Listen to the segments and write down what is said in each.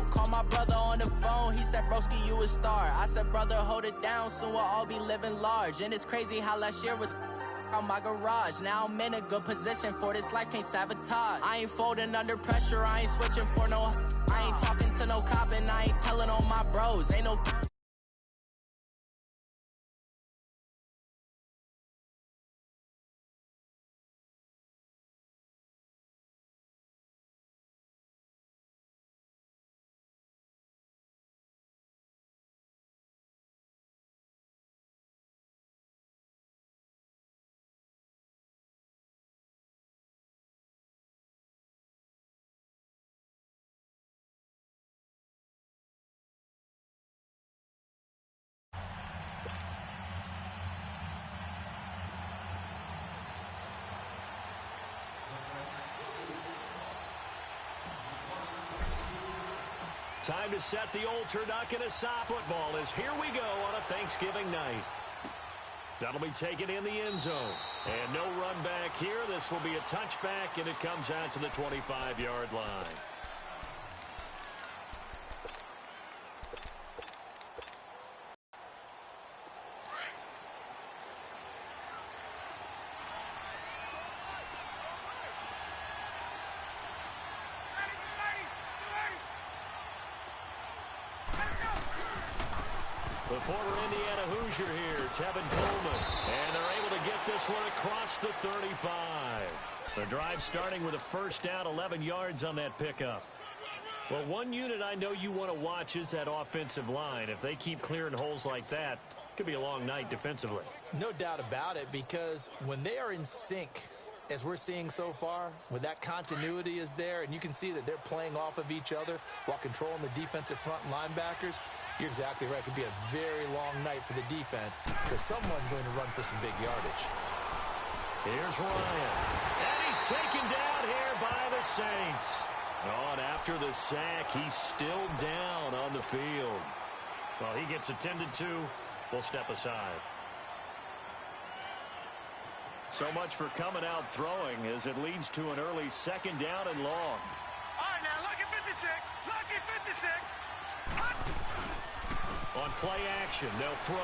out. Call my brother on the phone, he said, broski, you a star. I said, brother, hold it down, soon we'll all be living large. And it's crazy how last year was on my garage. Now I'm in a good position for this life, can't sabotage. I ain't folding under pressure, I ain't switching for no. I ain't talking to no cop and I ain't telling on my bros. Ain't no. Time to set the old turducken aside. Football is here we go on a Thanksgiving night. That'll be taken in the end zone. And no run back here. This will be a touchback, and it comes out to the 25-yard line. The former Indiana Hoosier here, Tevin Coleman. And they're able to get this one across the 35. The drive starting with a first down, 11 yards on that pickup. Well, one unit I know you want to watch is that offensive line. If they keep clearing holes like that, it could be a long night defensively. No doubt about it, because when they are in sync, as we're seeing so far, when that continuity is there, and you can see that they're playing off of each other while controlling the defensive front linebackers, you're exactly right. It could be a very long night for the defense because someone's going to run for some big yardage. Here's Ryan. And he's taken down here by the Saints. Oh, and after the sack, he's still down on the field. Well, he gets attended to. We'll step aside. So much for coming out throwing as it leads to an early second down and long. All right, now, lucky 56. Lucky 56. On play action, they'll throw.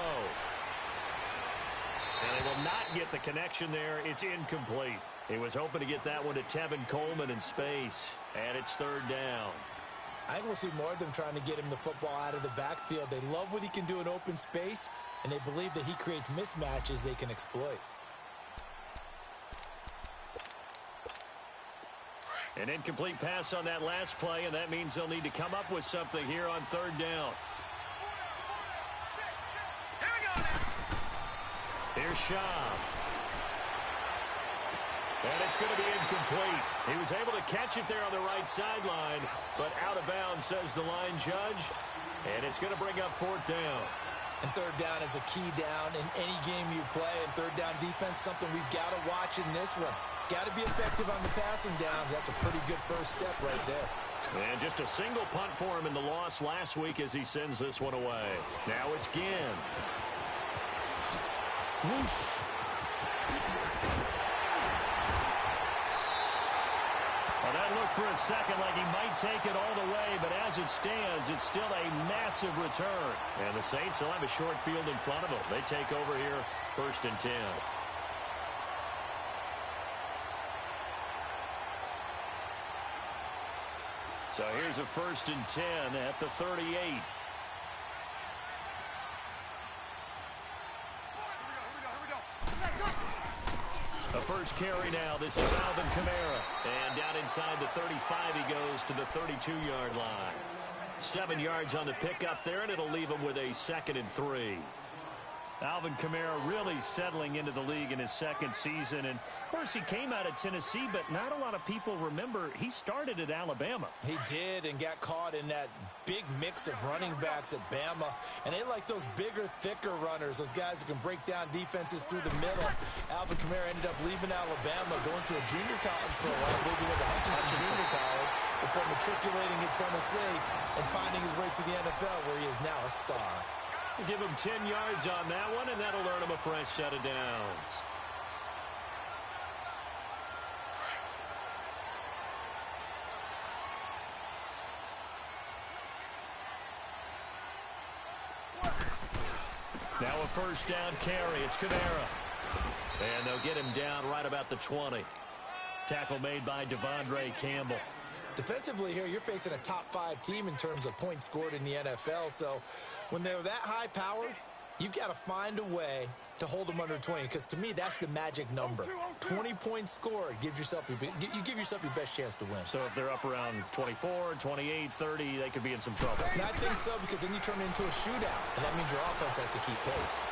And they will not get the connection there. It's incomplete. He was hoping to get that one to Tevin Coleman in space. And it's third down. I think we'll see more of them trying to get him the football out of the backfield. They love what he can do in open space, and they believe that he creates mismatches they can exploit. An incomplete pass on that last play, and that means they'll need to come up with something here on third down. Here we go now. Here's Schaub. And it's going to be incomplete. He was able to catch it there on the right sideline, but out of bounds, says the line judge. And it's going to bring up fourth down. And third down is a key down in any game you play. And third down defense, something we've got to watch in this one. Got to be effective on the passing downs. That's a pretty good first step right there. And just a single punt for him in the loss last week as he sends this one away. Now it's Ginn. Whoosh. Well, that looked for a second like he might take it all the way, but as it stands, it's still a massive return. And the Saints will have a short field in front of them. They take over here, 1st and 10. So here's a 1st and 10 at the 38. The first carry now. This is Alvin Kamara. And down inside the 35, he goes to the 32-yard line. 7 yards on the pickup there, and it'll leave him with a 2nd and 3. Alvin Kamara really settling into the league in his second season. And, of course, he came out of Tennessee, but not a lot of people remember he started at Alabama. He did, and got caught in that big mix of running backs at Bama. And they like those bigger, thicker runners, those guys who can break down defenses through the middle. Alvin Kamara ended up leaving Alabama, going to a junior college for a while, maybe went to Hutchinson Junior College, before matriculating at Tennessee and finding his way to the NFL, where he is now a star. We'll give him 10 yards on that one, and that'll earn him a fresh set of downs. Now a first down carry. It's Kamara. And they'll get him down right about the 20. Tackle made by Devondre Campbell. Defensively here, you're facing a top-5 team in terms of points scored in the NFL. So when they're that high-powered, you've got to find a way to hold them under 20, because to me, that's the magic number. 20 points scored, you give yourself your best chance to win. So if they're up around 24, 28, 30, they could be in some trouble. And I think so, because then you turn it into a shootout, and that means your offense has to keep pace.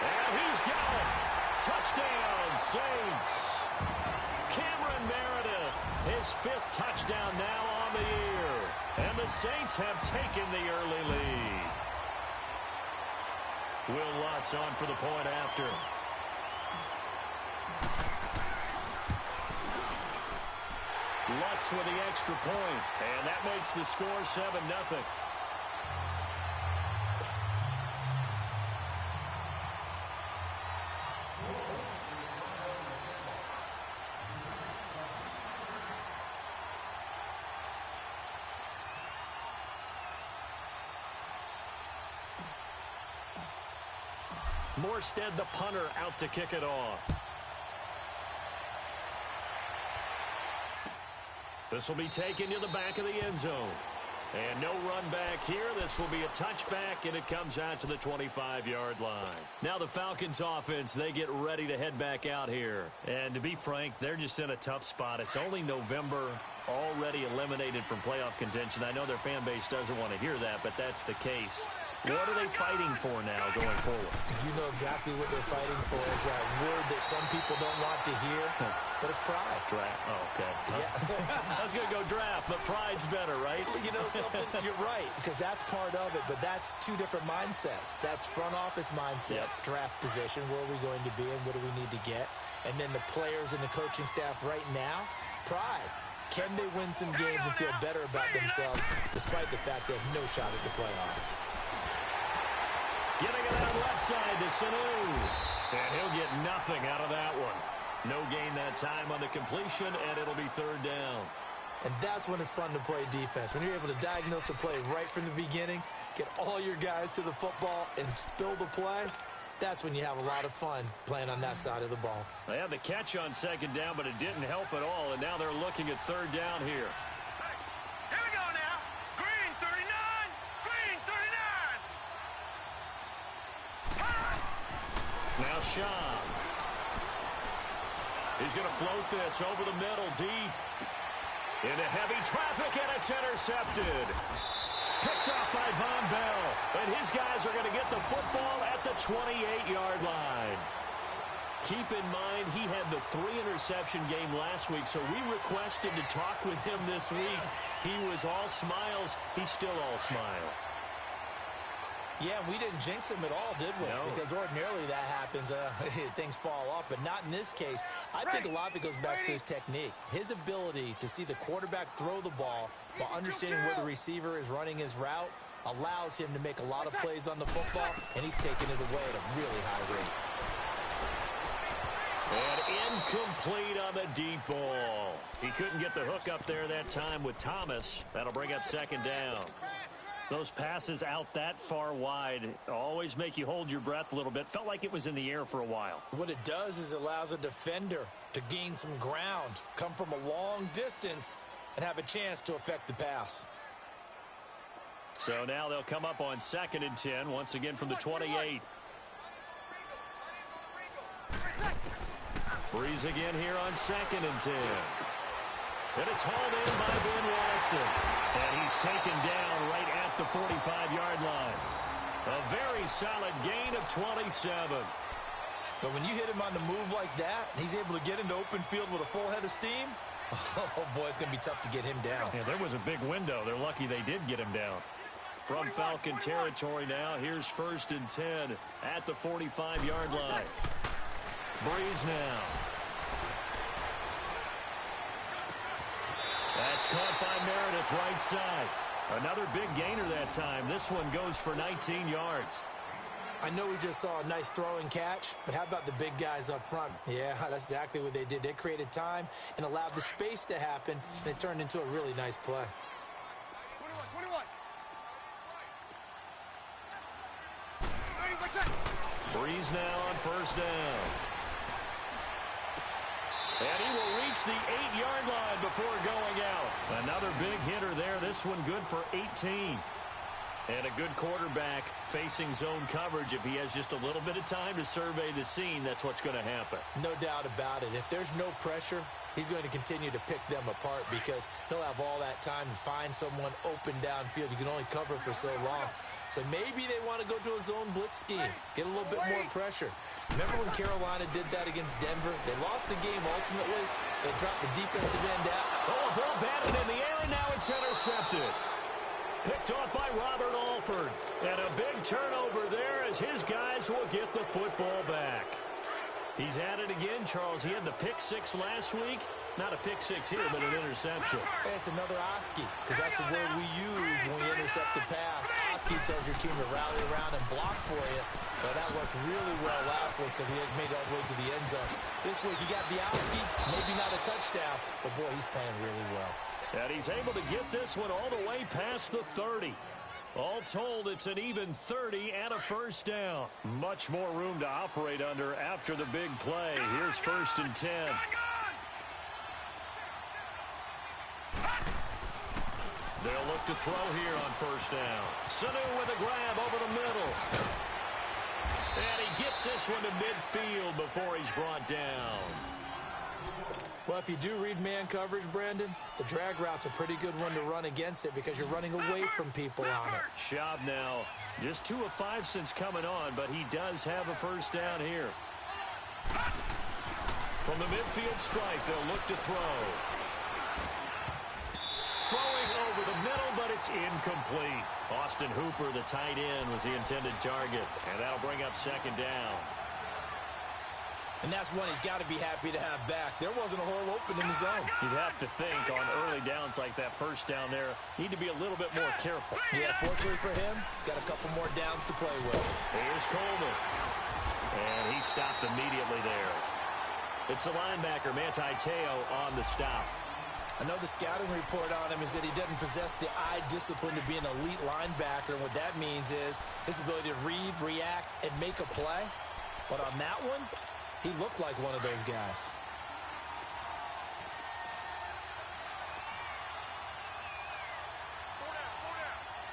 And he's got it. Touchdown, Saints. Cameron Meredith, his 5th touchdown now on the year. And the Saints have taken the early lead. Will Lutz on for the point after. Lutz with the extra point, and that makes the score 7-0. Morstead, the punter, out to kick it off. This will be taken to the back of the end zone. And no run back here. This will be a touchback, and it comes out to the 25-yard line. Now the Falcons offense, they get ready to head back out here. And to be frank, they're just in a tough spot. It's only November, already eliminated from playoff contention. I know their fan base doesn't want to hear that, but that's the case. What are they fighting for now going forward? You know exactly what they're fighting for. Is that word that some people don't want to hear, but it's pride. Draft. Oh, okay. Yeah. I was going to go draft, but pride's better, right? You know something? You're right, because that's part of it, but that's two different mindsets. That's front office mindset, draft position, where are we going to be and what do we need to get? And then the players and the coaching staff right now, pride. Can they win some games and feel better about themselves despite the fact they have no shot at the playoffs? Getting it out left side to Sanu. And he'll get nothing out of that one. No gain that time on the completion, and it'll be 3rd down. And that's when it's fun to play defense. When you're able to diagnose a play right from the beginning, get all your guys to the football, and spill the play, that's when you have a lot of fun playing on that side of the ball. They had the catch on 2nd down, but it didn't help at all, and now they're looking at 3rd down here. Here we go now. Green 39. Green 39. Now Shaw. He's going to float this over the middle deep. Into heavy traffic, and it's intercepted. Picked off by Von Bell. And his guys are going to get the football at the 28-yard line. Keep in mind, he had the 3-interception game last week, so we requested to talk with him this week. He was all smiles. He's still all smile. Yeah, we didn't jinx him at all, did we? No. Because ordinarily that happens, things fall off, but not in this case. I think a lot of it goes back to his technique. His ability to see the quarterback throw the ball while understanding where the receiver is running his route allows him to make a lot of plays on the football, and he's taking it away at a really high rate. And incomplete on the deep ball. He couldn't get the hook up there that time with Thomas. That'll bring up 2nd down. Those passes out that far wide always make you hold your breath a little bit. Felt like it was in the air for a while. What it does is it allows a defender to gain some ground, come from a long distance, and have a chance to affect the pass. So now they'll come up on 2nd and 10, once again from the 28. Breeze again here on 2nd and 10. And it's hauled in by Ben Watson. And he's taken down right at the 45-yard line. A very solid gain of 27. But when you hit him on the move like that, and he's able to get into open field with a full head of steam, oh, boy, it's going to be tough to get him down. Yeah, there was a big window. They're lucky they did get him down. From Falcon territory now, here's 1st and 10 at the 45-yard line. Breeze now. That's caught by Meredith, right side. Another big gainer that time. This one goes for 19 yards. I know we just saw a nice throwing catch, but how about the big guys up front? Yeah, that's exactly what they did. They created time and allowed the space to happen, and it turned into a really nice play. 21. Breeze now on first down. And he will reach the 8-yard line before going out. Another big hitter there. This one good for 18. And a good quarterback facing zone coverage. If he has just a little bit of time to survey the scene, that's what's going to happen. No doubt about it. If there's no pressure, he's going to continue to pick them apart because he'll have all that time to find someone open downfield. You can only cover for so long. So maybe they want to go to a zone blitz scheme, get a little bit more pressure. Remember when Carolina did that against Denver? They lost the game ultimately. They dropped the defensive end out. Oh, a ball batted in the air, and now it's intercepted. Picked off by Robert Alford. And a big turnover there as his guys will get the football back. He's at it again, Charles. He had the pick six last week. Not a pick six here, but an interception. Hey, it's another Oski, because that's the word we use when we intercept the pass. Oski tells your team to rally around and block for you. But that worked really well last week because he had made it all the way to the end zone. This week he got the Oski, maybe not a touchdown, but boy, he's playing really well. And he's able to get this one all the way past the 30. All told, it's an even 30 and a first down. Much more room to operate under after the big play. Here's 1st and 10. They'll look to throw here on first down. Sanu with a grab over the middle. And he gets this one to midfield before he's brought down. Well, if you do read man coverage, Brandon, the drag route's a pretty good one to run against it because you're running away from people on it. Schaub now just 2 of 5 since coming on, but he does have a first down here. From the midfield stripe, they'll look to throw. Throwing over the middle, but it's incomplete. Austin Hooper, the tight end, was the intended target, and that'll bring up 2nd down. And that's one he's got to be happy to have back. There wasn't a hole open in the zone. You'd have to think on early downs like that first down there, need to be a little bit more careful. Yeah, fortunately for him, got a couple more downs to play with. Here's Coleman. And he stopped immediately there. It's the linebacker, Manti Te'o, on the stop. I know the scouting report on him is that he doesn't possess the eye discipline to be an elite linebacker. And what that means is his ability to read, react, and make a play. But on that one, he looked like one of those guys.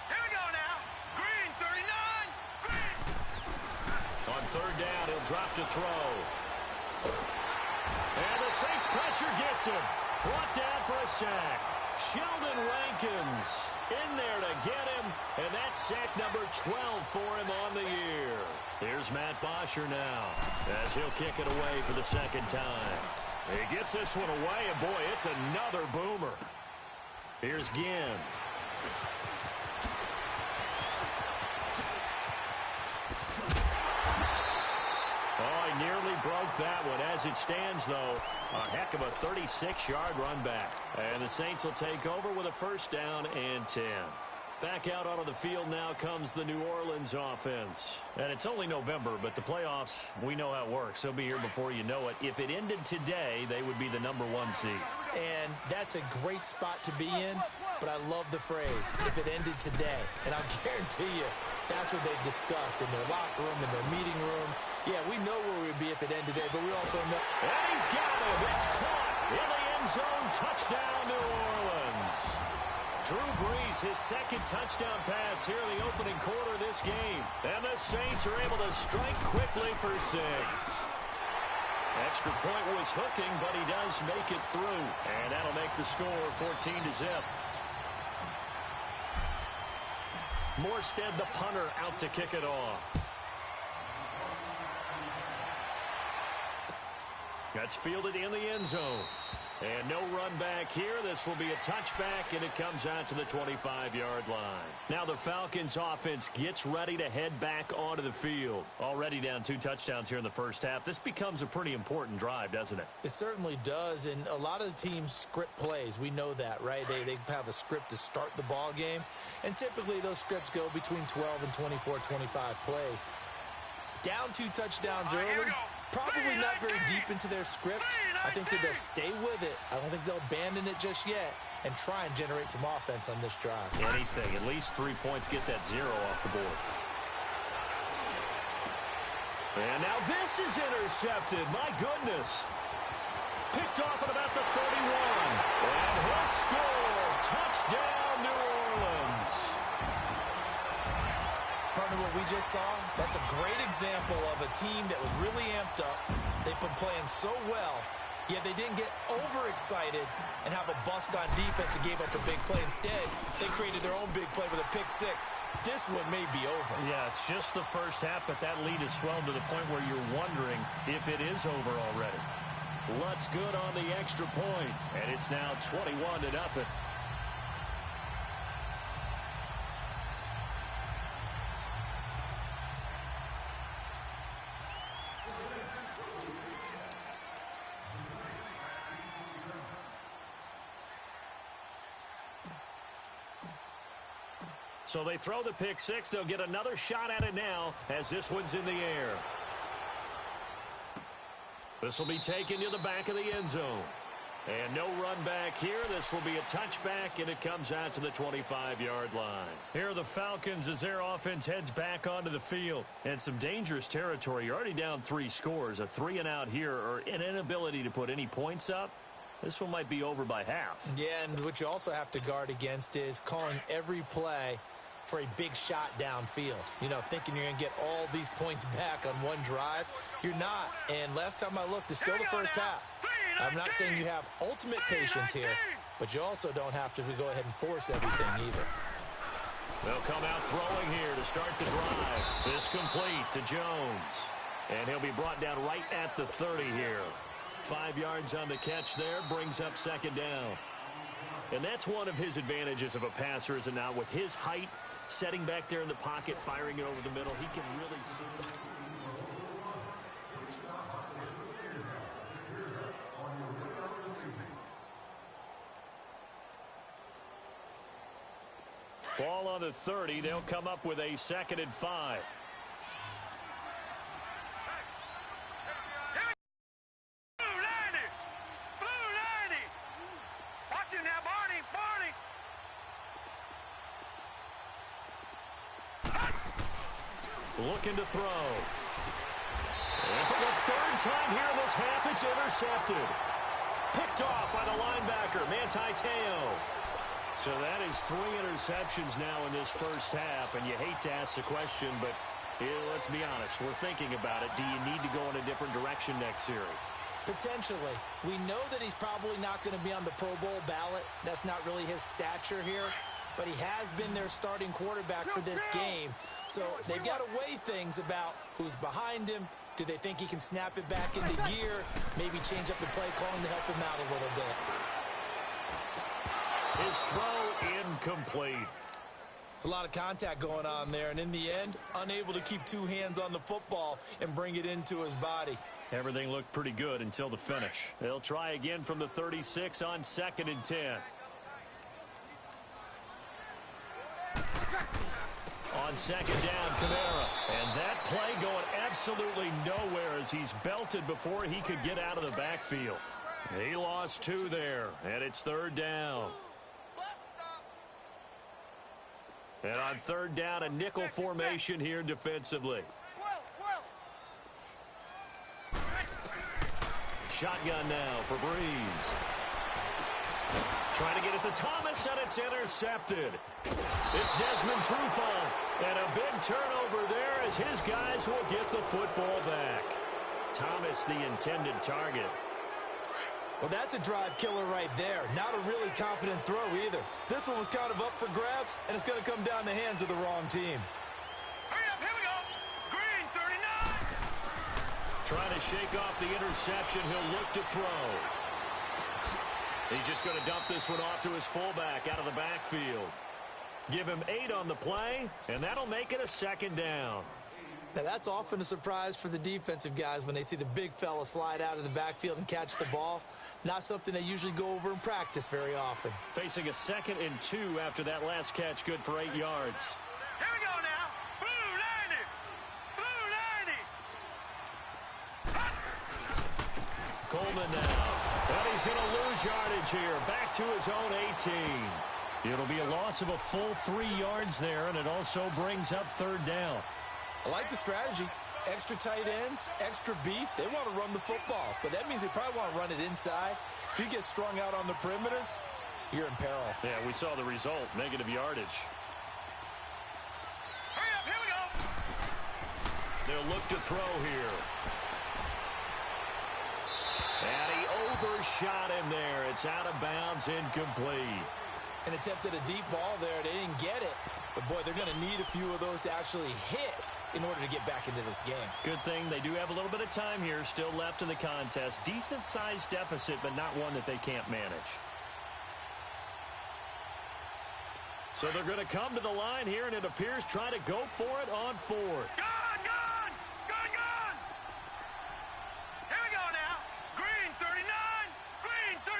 Here we go now. Green, 39. Green. On 3rd down, he'll drop to throw. And the Saints pressure gets him. Brought down for a sack. Sheldon Rankins in there to get him, and that's sack number 12 for him on the year. Here's Matt Bosher now as he'll kick it away for the 2nd time. He gets this one away, and boy, it's another boomer. Here's Ginn. Oh, he nearly broke that one. As it stands, though, a heck of a 36-yard run back. And the Saints will take over with a first down and 10. Back out onto the field now comes the New Orleans offense. And it's only November, but the playoffs, we know how it works. They'll be here before you know it. If it ended today, they would be the number 1 seed. And that's a great spot to be in, but I love the phrase, if it ended today. And I'll guarantee you, that's what they've discussed in their locker room, in their meeting rooms. Yeah, we know where we'd be if it ended today, but we also know. And he's got it. It's caught in the end zone. Touchdown, New Orleans. Drew Brees, his 2nd touchdown pass here in the opening quarter of this game. And the Saints are able to strike quickly for 6. Extra point was hooking, but he does make it through. And that'll make the score 14-0. Morstead, the punter, out to kick it off. That's fielded in the end zone. And no run back here. This will be a touchback, and it comes out to the 25-yard line. Now the Falcons offense gets ready to head back onto the field. Already down 2 touchdowns here in the first half. This becomes a pretty important drive, doesn't it? It certainly does, and a lot of the teams script plays. We know that, right? They have a script to start the ball game, and typically those scripts go between 12 and 24, 25 plays. Down 2 touchdowns early. Probably not very deep into their script. I think that they'll stay with it. I don't think they'll abandon it just yet and try and generate some offense on this drive. Anything. At least 3 points. Get that 0 off the board. And now this is intercepted. My goodness. Picked off at about the 31. And he'll score. Touchdown, New Orleans. Partner, what we just saw, that's a great example of a team that was really amped up. They've been playing so well, yet they didn't get overexcited and have a bust on defense and gave up a big play. Instead, they created their own big play with a pick six. This one may be over. Yeah, it's just the first half, but that lead has swelled to the point where you're wondering if it is over already. Lutz good on the extra point, and it's now 21-0. So they throw the pick six. They'll get another shot at it now as this one's in the air. This will be taken to the back of the end zone. And no run back here. This will be a touchback, and it comes out to the 25-yard line. Here are the Falcons as their offense heads back onto the field. And some dangerous territory. You're already down 3 scores. A 3-and-out here, or an inability to put any points up. This one might be over by half. Yeah, and what you also have to guard against is calling every play for a big shot downfield. You know, thinking you're going to get all these points back on one drive. You're not. And last time I looked, it's still the first half. I'm not saying you have ultimate patience here, but you also don't have to go ahead and force everything either. They'll come out throwing here to start the drive. This complete to Jones. And he'll be brought down right at the 30 here. 5 yards on the catch there, brings up second down. And that's one of his advantages of a passer, is it not? With his height, setting back there in the pocket, firing it over the middle, he can really see. Ball on the 30. They'll come up with a 2nd and 5. Looking to throw. And for the 3rd time here in this half, it's intercepted. Picked off by the linebacker, Manti Te'o. So that is 3 interceptions now in this first half, and you hate to ask the question, but let's be honest, we're thinking about it. Do you need to go in a different direction next series? Potentially. We know that he's probably not going to be on the Pro Bowl ballot. That's not really his stature here. But he has been their starting quarterback for this game. So they've got to weigh things about who's behind him. Do they think he can snap it back into gear? Maybe change up the play calling to help him out a little bit. His throw incomplete. It's a lot of contact going on there. And in the end, unable to keep 2 hands on the football and bring it into his body. Everything looked pretty good until the finish. They'll try again from the 36 on 2nd and 10. On 2nd down, Kamara. And that play going absolutely nowhere as he's belted before he could get out of the backfield. He lost 2 there, and it's 3rd down. And on 3rd down, a nickel formation here defensively. Shotgun now for Breeze. Trying to get it to Thomas, and it's intercepted. It's Desmond Trufant, and a big turnover there as his guys will get the football back. Thomas, the intended target. Well, that's a drive killer right there. Not a really confident throw either. This one was kind of up for grabs, and it's going to come down the hands of the wrong team. Hurry up, here we go. Green, 39. Trying to shake off the interception. He'll look to throw. He's just going to dump this one off to his fullback out of the backfield. Give him 8 on the play, and that'll make it a 2nd down. Now, that's often a surprise for the defensive guys when they see the big fella slide out of the backfield and catch the ball. Not something they usually go over in practice very often. Facing a 2nd and 2 after that last catch, good for 8 yards. Here we go now. Blue 90. Blue 90. Coleman now. And he's going to lose yardage here. Back to his own 18. It'll be a loss of a full 3 yards there, and it also brings up 3rd down. I like the strategy. Extra tight ends, extra beef, they want to run the football. But that means they probably want to run it inside. If you get strung out on the perimeter, you're in peril. Yeah, we saw the result, negative yardage. Hurry up, here we go. They'll look to throw here. And he overshot him there. It's out of bounds, incomplete. And attempted a deep ball there. They didn't get it. But, boy, they're going to need a few of those to actually hit in order to get back into this game. Good thing they do have a little bit of time here still left in the contest. Decent-sized deficit, but not one that they can't manage. So they're going to come to the line here, and it appears try to go for it on fourth. Gone, gone, gone, gone. Here we go now. Green 39, green 39.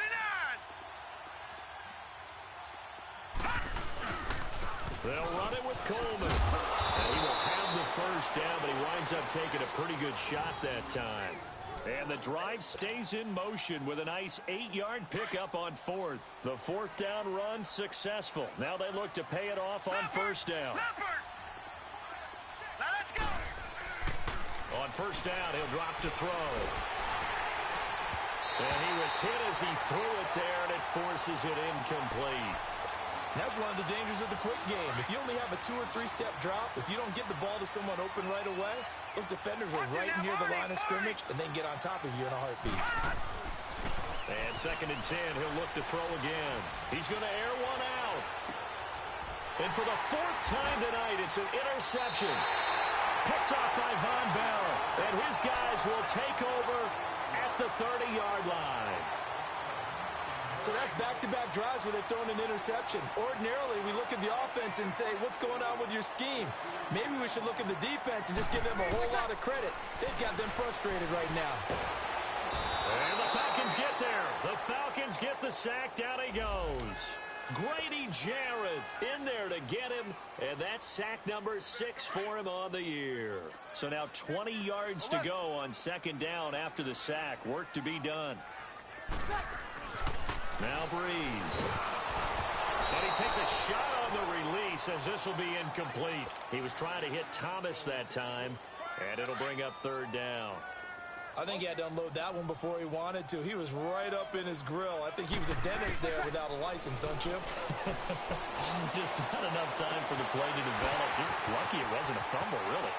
They'll run it with Coleman. And he will have the first down, but he winds up taking a pretty good shot that time. And the drive stays in motion with a nice 8-yard pickup on fourth. The fourth down run successful. Now they look to pay it off on first down. Leopard. Now let's go. On first down, he'll drop to throw. And he was hit as he threw it there, and it forces it incomplete. That's one of the dangers of the quick game. If you only have a 2- or 3-step drop, if you don't get the ball to someone open right away, those defenders are right near the line of scrimmage, and they can get on top of you in a heartbeat. And 2nd and 10, he'll look to throw again. He's going to air one out. And for the 4th time tonight, it's an interception. Picked off by Von Bell. And his guys will take over at the 30-yard line. So that's back-to-back drives where they've thrown an interception. Ordinarily, we look at the offense and say, what's going on with your scheme? Maybe we should look at the defense and just give them a whole lot of credit. They've got them frustrated right now. And the Falcons get there. The Falcons get the sack. Down he goes. Grady Jarrett in there to get him. And that's sack number 6 for him on the year. So now 20 yards to go on 2nd down after the sack. Work to be done. Now Breeze. And he takes a shot on the release as this will be incomplete. He was trying to hit Thomas that time, and it'll bring up 3rd down. I think he had to unload that one before he wanted to. He was right up in his grill. I think he was a dentist there without a license, don't you? Just not enough time for the play to develop. Just lucky it wasn't a fumble, really.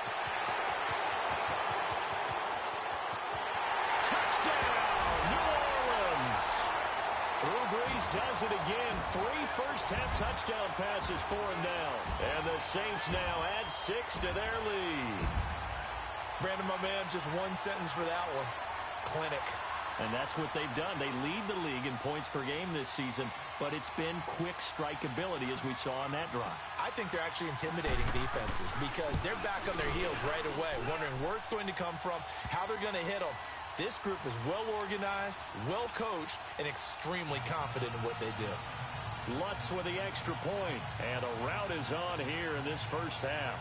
Touchdown, New Orleans! Drew Brees does it again. 3 first-half touchdown passes for him now. And the Saints now add 6 to their lead. Brandon, my man, just one sentence for that one. Clinic. And that's what they've done. They lead the league in points per game this season, but it's been quick strike ability as we saw on that drive. I think they're actually intimidating defenses because they're back on their heels right away, wondering where it's going to come from, how they're going to hit them. This group is well-organized, well-coached, and extremely confident in what they do. Lutz with the extra point, and a rout is on here in this first half.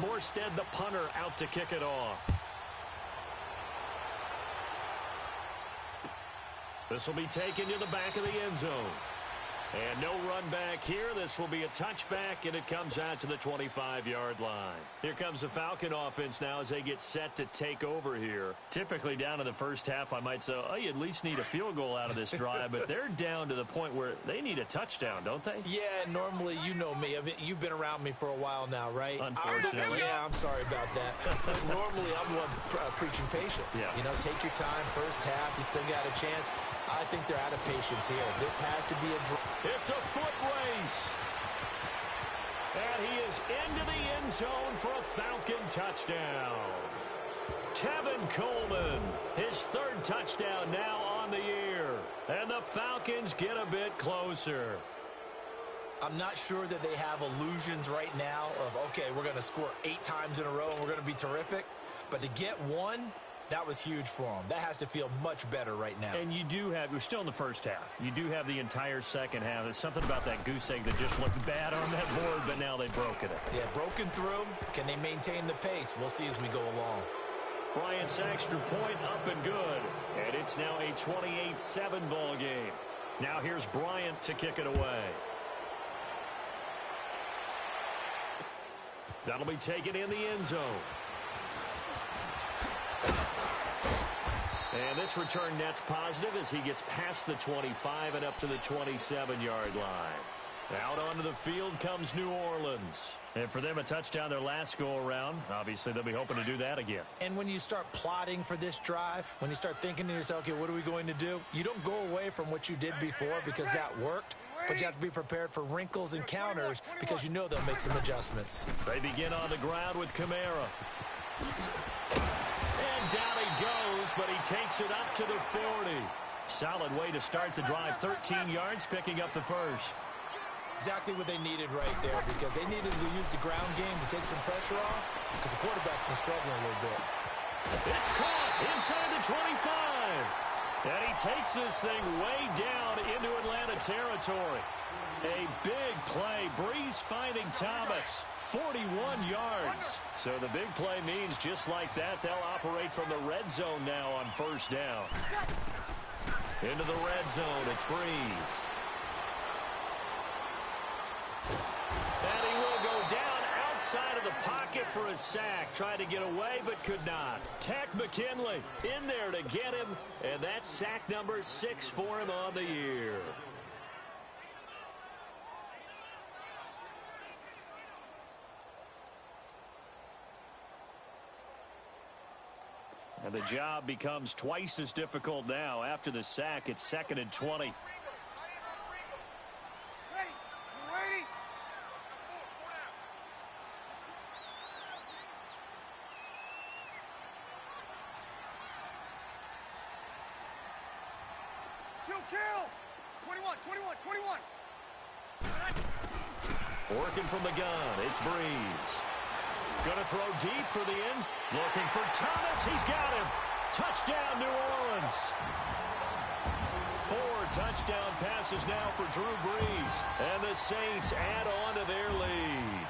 Morstead, the punter, out to kick it off. This will be taken to the back of the end zone. And no run back here. This will be a touchback, and it comes out to the 25-yard line. Here comes the Falcon offense now as they get set to take over here. Typically down in the first half, I might say, oh, you at least need a field goal out of this drive, but they're down to the point where they need a touchdown, don't they? Yeah, normally, you know me. You've been around me for a while now, right? Unfortunately. I'm sorry about that. Normally, I'm the one preaching patience. Yeah. You know, take your time, first half, you still got a chance. I think they're out of patience here. This has to be a draw. It's a foot race. And he is into the end zone for a Falcon touchdown. Tevin Coleman, his 3rd touchdown now on the year. And the Falcons get a bit closer. I'm not sure that they have illusions right now of, okay, we're going to score 8 times in a row and we're going to be terrific. But to get one, that was huge for them. That has to feel much better right now. And you do have, we're still in the first half. You do have the entire second half. There's something about that goose egg that just looked bad on that board, but now they've broken it. Yeah, broken through. Can they maintain the pace? We'll see as we go along. Bryant's extra point up and good. And it's now a 28-7 ball game. Now here's Bryant to kick it away. That'll be taken in the end zone. And this return net's positive as he gets past the 25 and up to the 27-yard line. Out onto the field comes New Orleans. And for them, a touchdown their last go-around. Obviously, they'll be hoping to do that again. And when you start plotting for this drive, when you start thinking to yourself, okay, what are we going to do? You don't go away from what you did before because that worked. But you have to be prepared for wrinkles and counters because you know they'll make some adjustments. They begin on the ground with Kamara. And down he goes, but he takes it up to the 40. Solid way to start the drive. 13 yards, picking up the first. Exactly what they needed right there because they needed to use the ground game to take some pressure off because the quarterback's been struggling a little bit. It's caught inside the 25. And he takes this thing way down into Atlanta territory. A big play. Breeze finding Thomas. 41 yards. So the big play means just like that, they'll operate from the red zone now on first down. Into the red zone, it's Breeze. And he will go down outside of the pocket for a sack. Tried to get away, but could not. Tack McKinley in there to get him, and that's sack number 6 for him on the year. And the job becomes twice as difficult now. After the sack, it's 2nd and 20. Kill! 21! Working from the gun, it's Breeze. Gonna throw deep for the ends. Looking for Thomas, he's got him. Touchdown, New Orleans. 4 touchdown passes now for Drew Brees. And the Saints add on to their lead.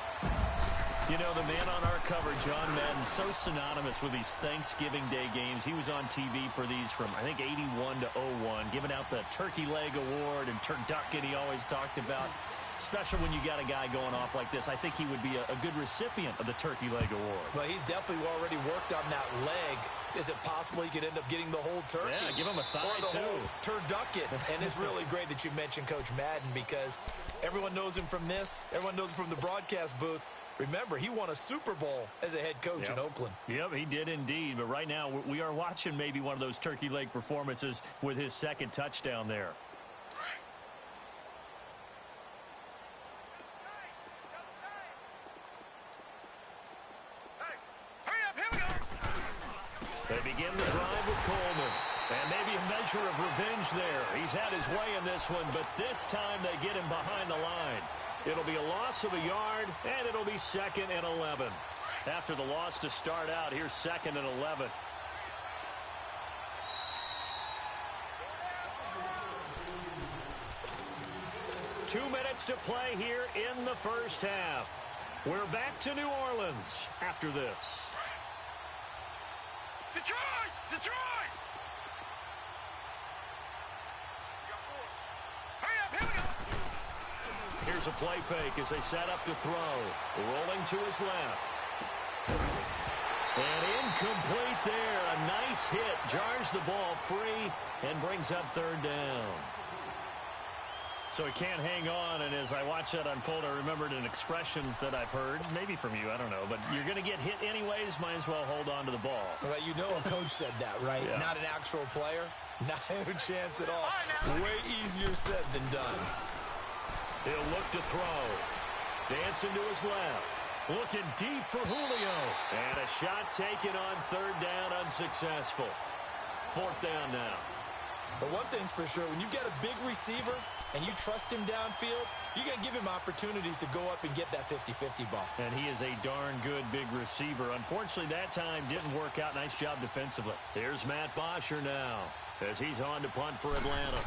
You know, the man on our cover, John Madden, so synonymous with these Thanksgiving Day games. He was on TV for these from, I think, 81 to 01, giving out the Turkey Leg Award and Turducken he always talked about. Special when you got a guy going off like this. I think he would be a good recipient of the Turkey Leg Award. Well, he's definitely already worked on that leg. Is it possible he could end up getting the whole turkey? Yeah, give him a thigh, or the too. whole turducken. And it's really great that you mentioned Coach Madden because everyone knows him from this. Everyone knows him from the broadcast booth. Remember, he won a Super Bowl as a head coach in Oakland. Yep, he did indeed. But right now, we are watching maybe one of those turkey leg performances with his 2nd touchdown there. Hey, hurry up, here we go! They begin the drive with Coleman. And maybe a measure of revenge there. He's had his way in this one, but this time they get him behind the line. It'll be a loss of a yard, and it'll be 2nd and 11. After the loss to start out, here's 2nd and 11. Two minutes to play here in the first half. We're back to New Orleans after this. Detroit! Detroit! Hurry up, here we go! Here's a play fake as they set up to throw. Rolling to his left. And incomplete there. A nice hit. Jars the ball free and brings up 3rd down. So he can't hang on, and as I watch that unfold, I remembered an expression that I've heard, maybe from you, I don't know, but you're going to get hit anyways, might as well hold on to the ball. Well, you know a coach said that, right? Yeah. Not an actual player. Not a chance at all. Way easier said than done. He'll look to throw. Dancing to his left. Looking deep for Julio. And a shot taken on 3rd down, unsuccessful. 4th down now. But one thing's for sure, when you get a big receiver and you trust him downfield, you're going to give him opportunities to go up and get that 50-50 ball. And he is a darn good big receiver. Unfortunately, that time didn't work out. Nice job defensively. Here's Matt Bosher now as he's on to punt for Atlanta.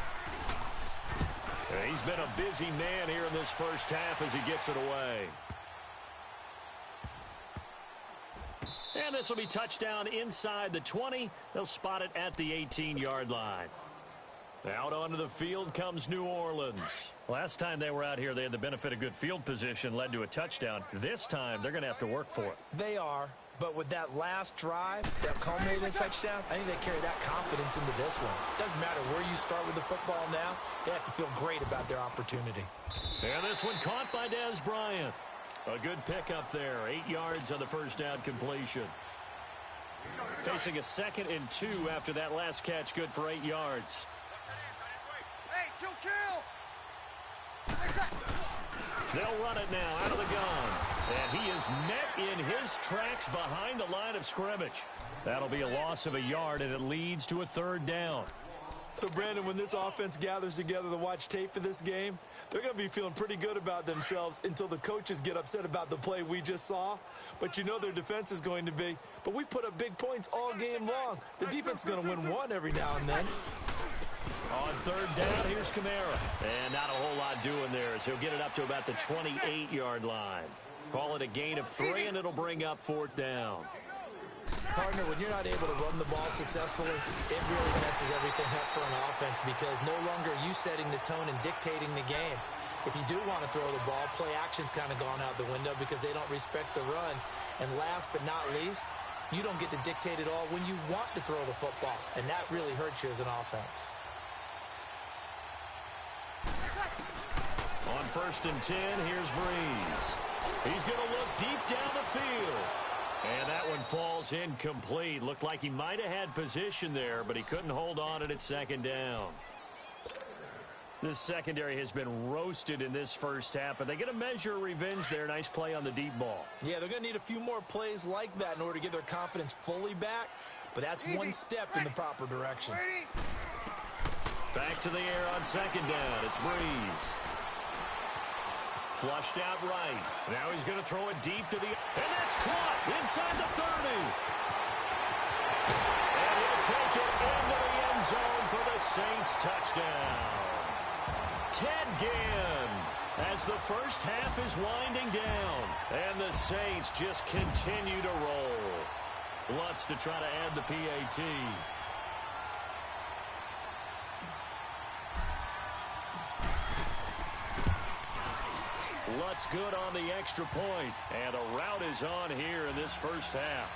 And he's been a busy man here in this first half as he gets it away. And this will be touchdown inside the 20. They'll spot it at the 18-yard line. Out onto the field comes New Orleans. Last time they were out here, they had the benefit of good field position, led to a touchdown. This time, they're going to have to work for it. They are, but with that last drive that culminated in a touchdown, I think they carry that confidence into this one. Doesn't matter where you start with the football now, they have to feel great about their opportunity. And this one caught by Dez Bryant. A good pickup there, 8 yards on the first down completion. Facing a 2nd and 2 after that last catch, good for 8 yards. Hey, kill! They'll run it now out of the gun. And he is met in his tracks behind the line of scrimmage. That'll be a loss of a yard, and it leads to a 3rd down. So, Brandon, when this offense gathers together to watch tape for this game, they're going to be feeling pretty good about themselves until the coaches get upset about the play we just saw. But you know their defense is going to be. But we put up big points all game long. The defense is going to win one every now and then. On 3rd down, here's Kamara. And not a whole lot doing there as he'll get it up to about the 28-yard line. Call it a gain of 3, and it'll bring up 4th down. Partner, when you're not able to run the ball successfully, it really messes everything up for an offense because no longer are you setting the tone and dictating the game. If you do want to throw the ball, play action's kind of gone out the window because they don't respect the run. And last but not least, you don't get to dictate it all when you want to throw the football. And that really hurts you as an offense. On 1st and 10, here's Breeze. He's going to look deep down the field. And that one falls incomplete. Looked like he might have had position there, but he couldn't hold on it at 2nd down. This secondary has been roasted in this first half, but they get a measure of revenge there. Nice play on the deep ball. Yeah, they're going to need a few more plays like that in order to get their confidence fully back, but that's one step in the proper direction. Back to the air on 2nd down. It's Breeze. Flushed out right. Now he's going to throw it deep to the... And that's caught inside the 30. And he'll take it into the end zone for the Saints touchdown. Ted Ginn as the first half is winding down. And the Saints just continue to roll. Lutz to try to add the PAT. Lutz good on the extra point, and a rout is on here in this first half.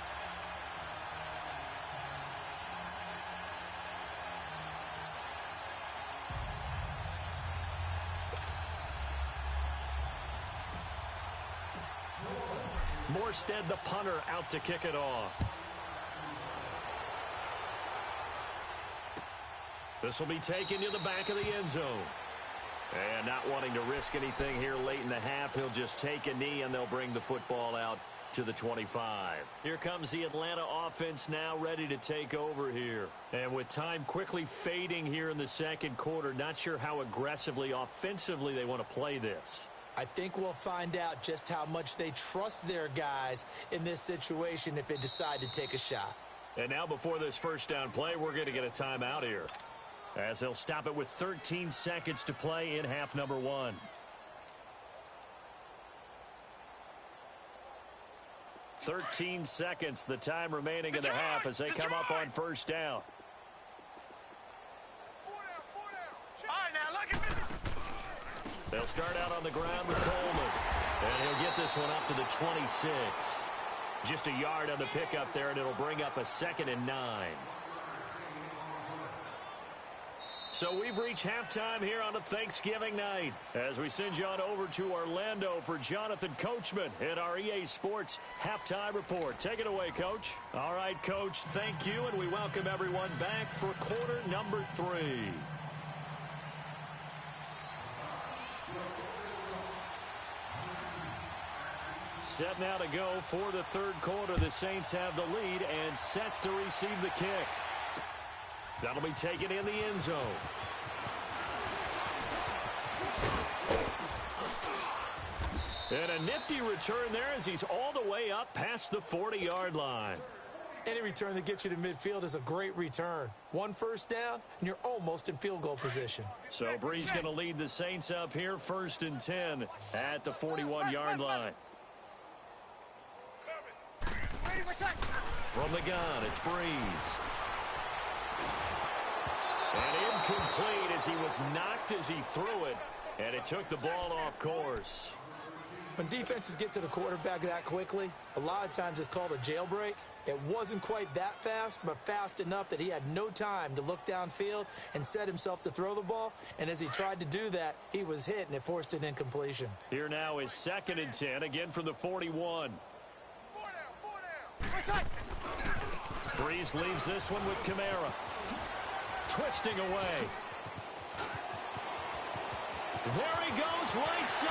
Morstead, the punter, out to kick it off. This will be taken to the back of the end zone. And not wanting to risk anything here late in the half, he'll just take a knee, and they'll bring the football out to the 25. Here comes the Atlanta offense now ready to take over here. And with time quickly fading here in the 2nd quarter, not sure how aggressively, offensively they want to play this. I think we'll find out just how much they trust their guys in this situation if they decide to take a shot. And now before this first down play, we're going to get a timeout here, as they'll stop it with 13 seconds to play in half number 1. "13 seconds, the time remaining in the half as they come up on first down. All right, now, look at this. They'll start out on the ground with Coleman. And he'll get this one up to the 26. Just a yard on the pickup there, and it'll bring up a 2nd and 9. So we've reached halftime here on a Thanksgiving night as we send you on over to Orlando for Jonathan Coachman in our EA Sports Halftime Report. Take it away, Coach. All right, Coach, thank you, and we welcome everyone back for quarter number 3. Set now to go for the 3rd quarter. The Saints have the lead and set to receive the kick. That'll be taken in the end zone. And a nifty return there as he's all the way up past the 40-yard line. Any return that gets you to midfield is a great return. 1 first down, and you're almost in field goal position. So Breeze going to lead the Saints up here, 1st and 10 at the 41-yard line. From the gun, it's Breeze. And incomplete as he was knocked as he threw it, and it took the ball off course. When defenses get to the quarterback that quickly, a lot of times it's called a jailbreak. It wasn't quite that fast, but fast enough that he had no time to look downfield and set himself to throw the ball. And as he tried to do that, he was hit, and it forced an incompletion. Here now is 2nd and 10, again from the 41. Breeze leaves this one with Kamara. Twisting away. There he goes, right side.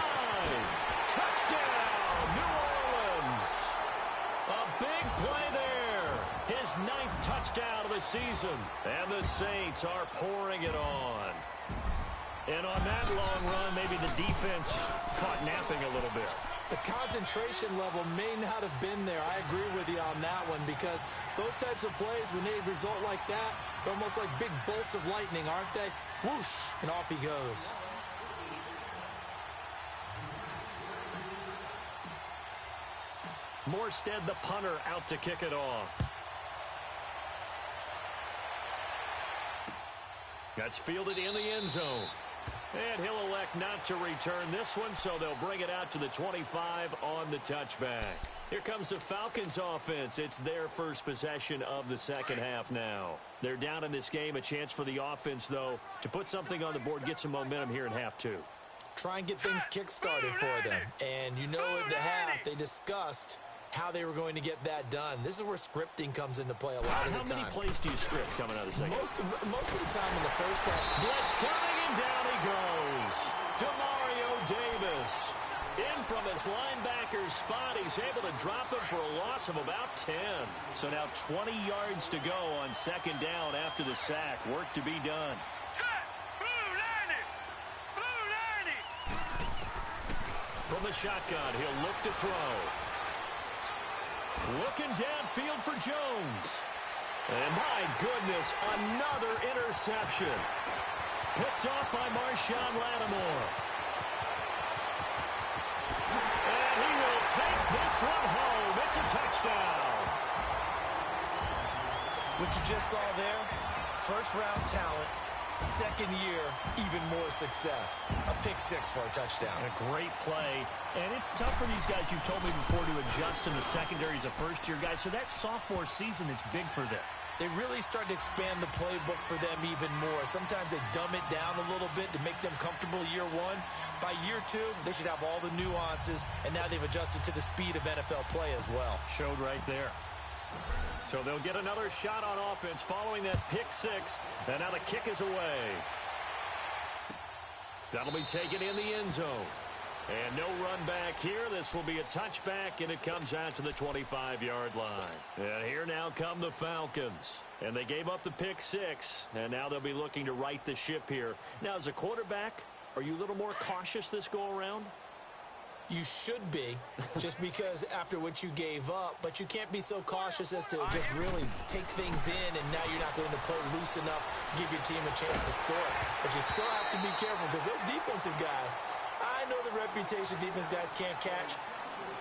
Touchdown, New Orleans. A big play there. His 9th touchdown of the season. And the Saints are pouring it on. And on that long run, maybe the defense caught napping a little bit. The concentration level may not have been there. I agree with you on that one, because those types of plays, when they result like that, they're almost like big bolts of lightning, aren't they? Whoosh, and off he goes. Morstead, the punter, out to kick it off. That's fielded in the end zone. And he'll elect not to return this one, so they'll bring it out to the 25 on the touchback. Here comes the Falcons offense. It's their first possession of the second half now. They're down in this game. A chance for the offense, though, to put something on the board, get some momentum here in half 2. Try and get things kick-started for them. And you know at the half, they discussed how they were going to get that done. This is where scripting comes into play a lot of the time. How many plays do you script coming out of the second? Most of the time in the first half. Blitz coming, and down he goes. DeMario Davis. In from his linebacker's spot. He's able to drop him for a loss of about 10. So now 20 yards to go on 2nd down after the sack. Work to be done. Set! Blue 90! Blue 90! From the shotgun, he'll look to throw. Looking downfield for Jones. And my goodness, another interception. Picked off by Marshawn Lattimore. And he will take this one home. It's a touchdown. What you just saw there, first-round talent, second year, even more success. A pick 6 for a touchdown. And a great play. And it's tough for these guys, you've told me before, to adjust in the secondary as a first-year guy. So that sophomore season is big for them. They really start to expand the playbook for them even more. Sometimes they dumb it down a little bit to make them comfortable year 1. By year 2, they should have all the nuances, and now they've adjusted to the speed of NFL play as well. Showed right there. So they'll get another shot on offense following that pick 6, and now the kick is away. That'll be taken in the end zone. And no run back here. This will be a touchback, and it comes out to the 25-yard line. And here now come the Falcons. And they gave up the pick 6, and now they'll be looking to right the ship here. Now, as a quarterback, are you a little more cautious this go-around? You should be, just because after what you gave up, but you can't be so cautious as to just really take things in, and now you're not going to play loose enough to give your team a chance to score. But you still have to be careful, because those defensive guys, I know the reputation defense guys can't catch.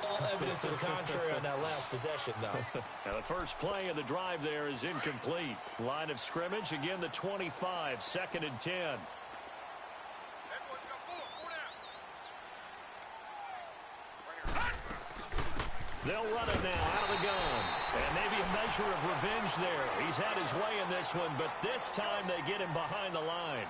All evidence to the contrary on that last possession, though. Now the first play of the drive there is incomplete. Line of scrimmage, again the 25, 2nd and 10. They'll run it now out of the gun. And maybe a measure of revenge there. He's had his way in this one, but this time they get him behind the line.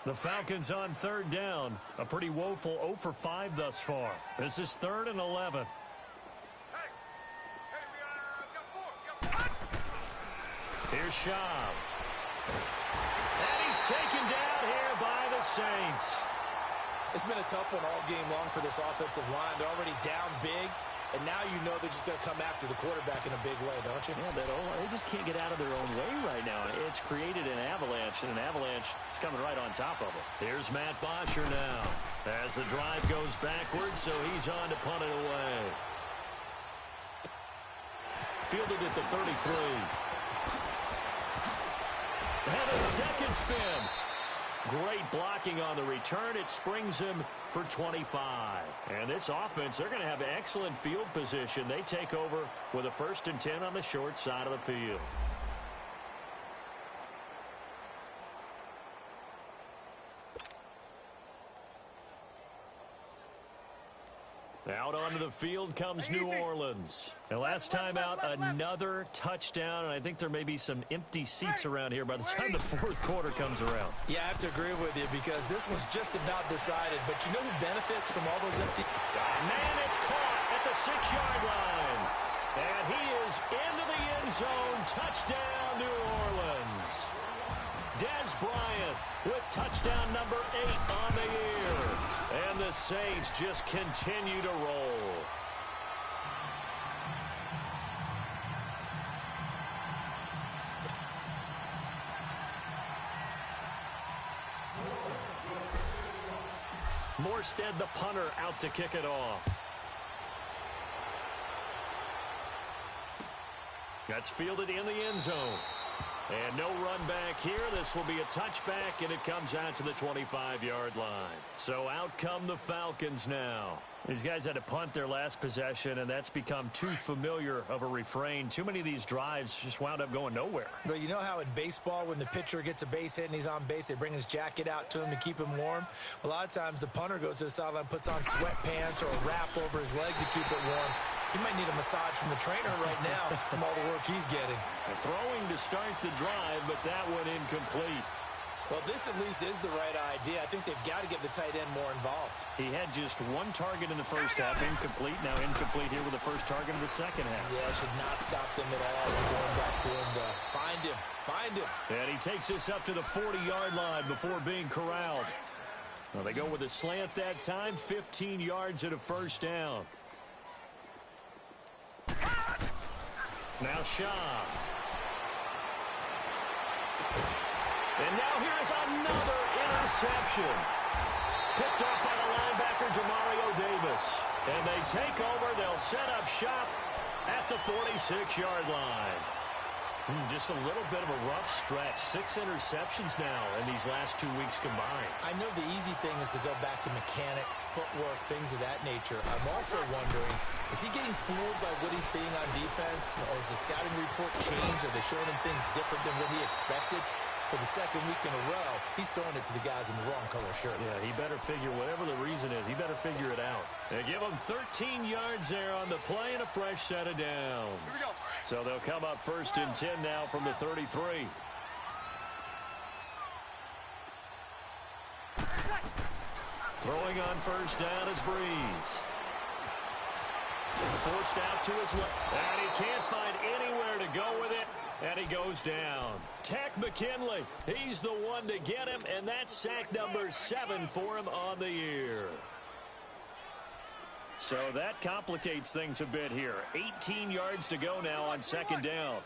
The Falcons on 3rd down. A pretty woeful 0 for 5 thus far. This is 3rd and 11. Here's Schaub. And he's taken down here by the Saints. It's been a tough one all game long for this offensive line. They're already down big, and now you know they're just going to come after the quarterback in a big way, don't you? Yeah, they just can't get out of their own way right now. It's created an avalanche, and an avalanche is coming right on top of them. Here's Matt Bosher now as the drive goes backwards, so he's on to punt it away. Fielded at the 33. And a second spin. Great blocking on the return. It springs him for 25. And this offense, they're going to have excellent field position. They take over with a 1st and 10 on the short side of the field. Out onto the field comes New Orleans. And last time out, another touchdown. And I think there may be some empty seats around here by the time the 4th quarter comes around. Yeah, I have to agree with you because this was just about decided. But you know who benefits from all those empty... Man, it's caught at the 6-yard line. And he is into the end zone. Touchdown, New Orleans. Dez Bryant with touchdown number 8 on the year. And the Saints just continue to roll. Morstead, the punter, out to kick it off. That's fielded in the end zone. And no run back here. This will be a touchback, and it comes out to the 25-yard line. So out come the Falcons now. These guys had to punt their last possession, and that's become too familiar of a refrain. Too many of these drives just wound up going nowhere. But you know how in baseball, when the pitcher gets a base hit and he's on base, they bring his jacket out to him to keep him warm? A lot of times the punter goes to the sideline, puts on sweatpants or a wrap over his leg to keep it warm. He might need a massage from the trainer right now from all the work he's getting. Throwing to start the drive, but that one incomplete. Well, this at least is the right idea. I think they've got to get the tight end more involved. He had just 1 target in the first half, incomplete. Now incomplete here with the first target in the second half. Yeah, should not stop them at all. We're going back to him to find him. And he takes this up to the 40-yard line before being corralled. Well, they go with a slant that time, 15 yards and a first down. Now Shaw. And now here is another interception. Picked up by the linebacker, Demario Davis. And they take over. They'll set up shop at the 46-yard line. Just a little bit of a rough stretch. 6 interceptions now in these last 2 weeks combined. I know the easy thing is to go back to mechanics, footwork, things of that nature. I'm also wondering, is he getting fooled by what he's seeing on defense? Has the scouting report changed? Are they showing him things different than what he expected? For the second week in a row, he's throwing it to the guys in the wrong color shirts. Yeah, he better figure, whatever the reason is, he better figure it out. They give him 13 yards there on the play and a fresh set of downs. Here we go. So they'll come up 1st and 10 now from the 33. Throwing on first down is Breeze. Forced out to his left, and he can't find anywhere to go with it. And he goes down. Tech McKinley, he's the one to get him, and that's sack number 7 for him on the year. So that complicates things a bit here. 18 yards to go now on 2nd down.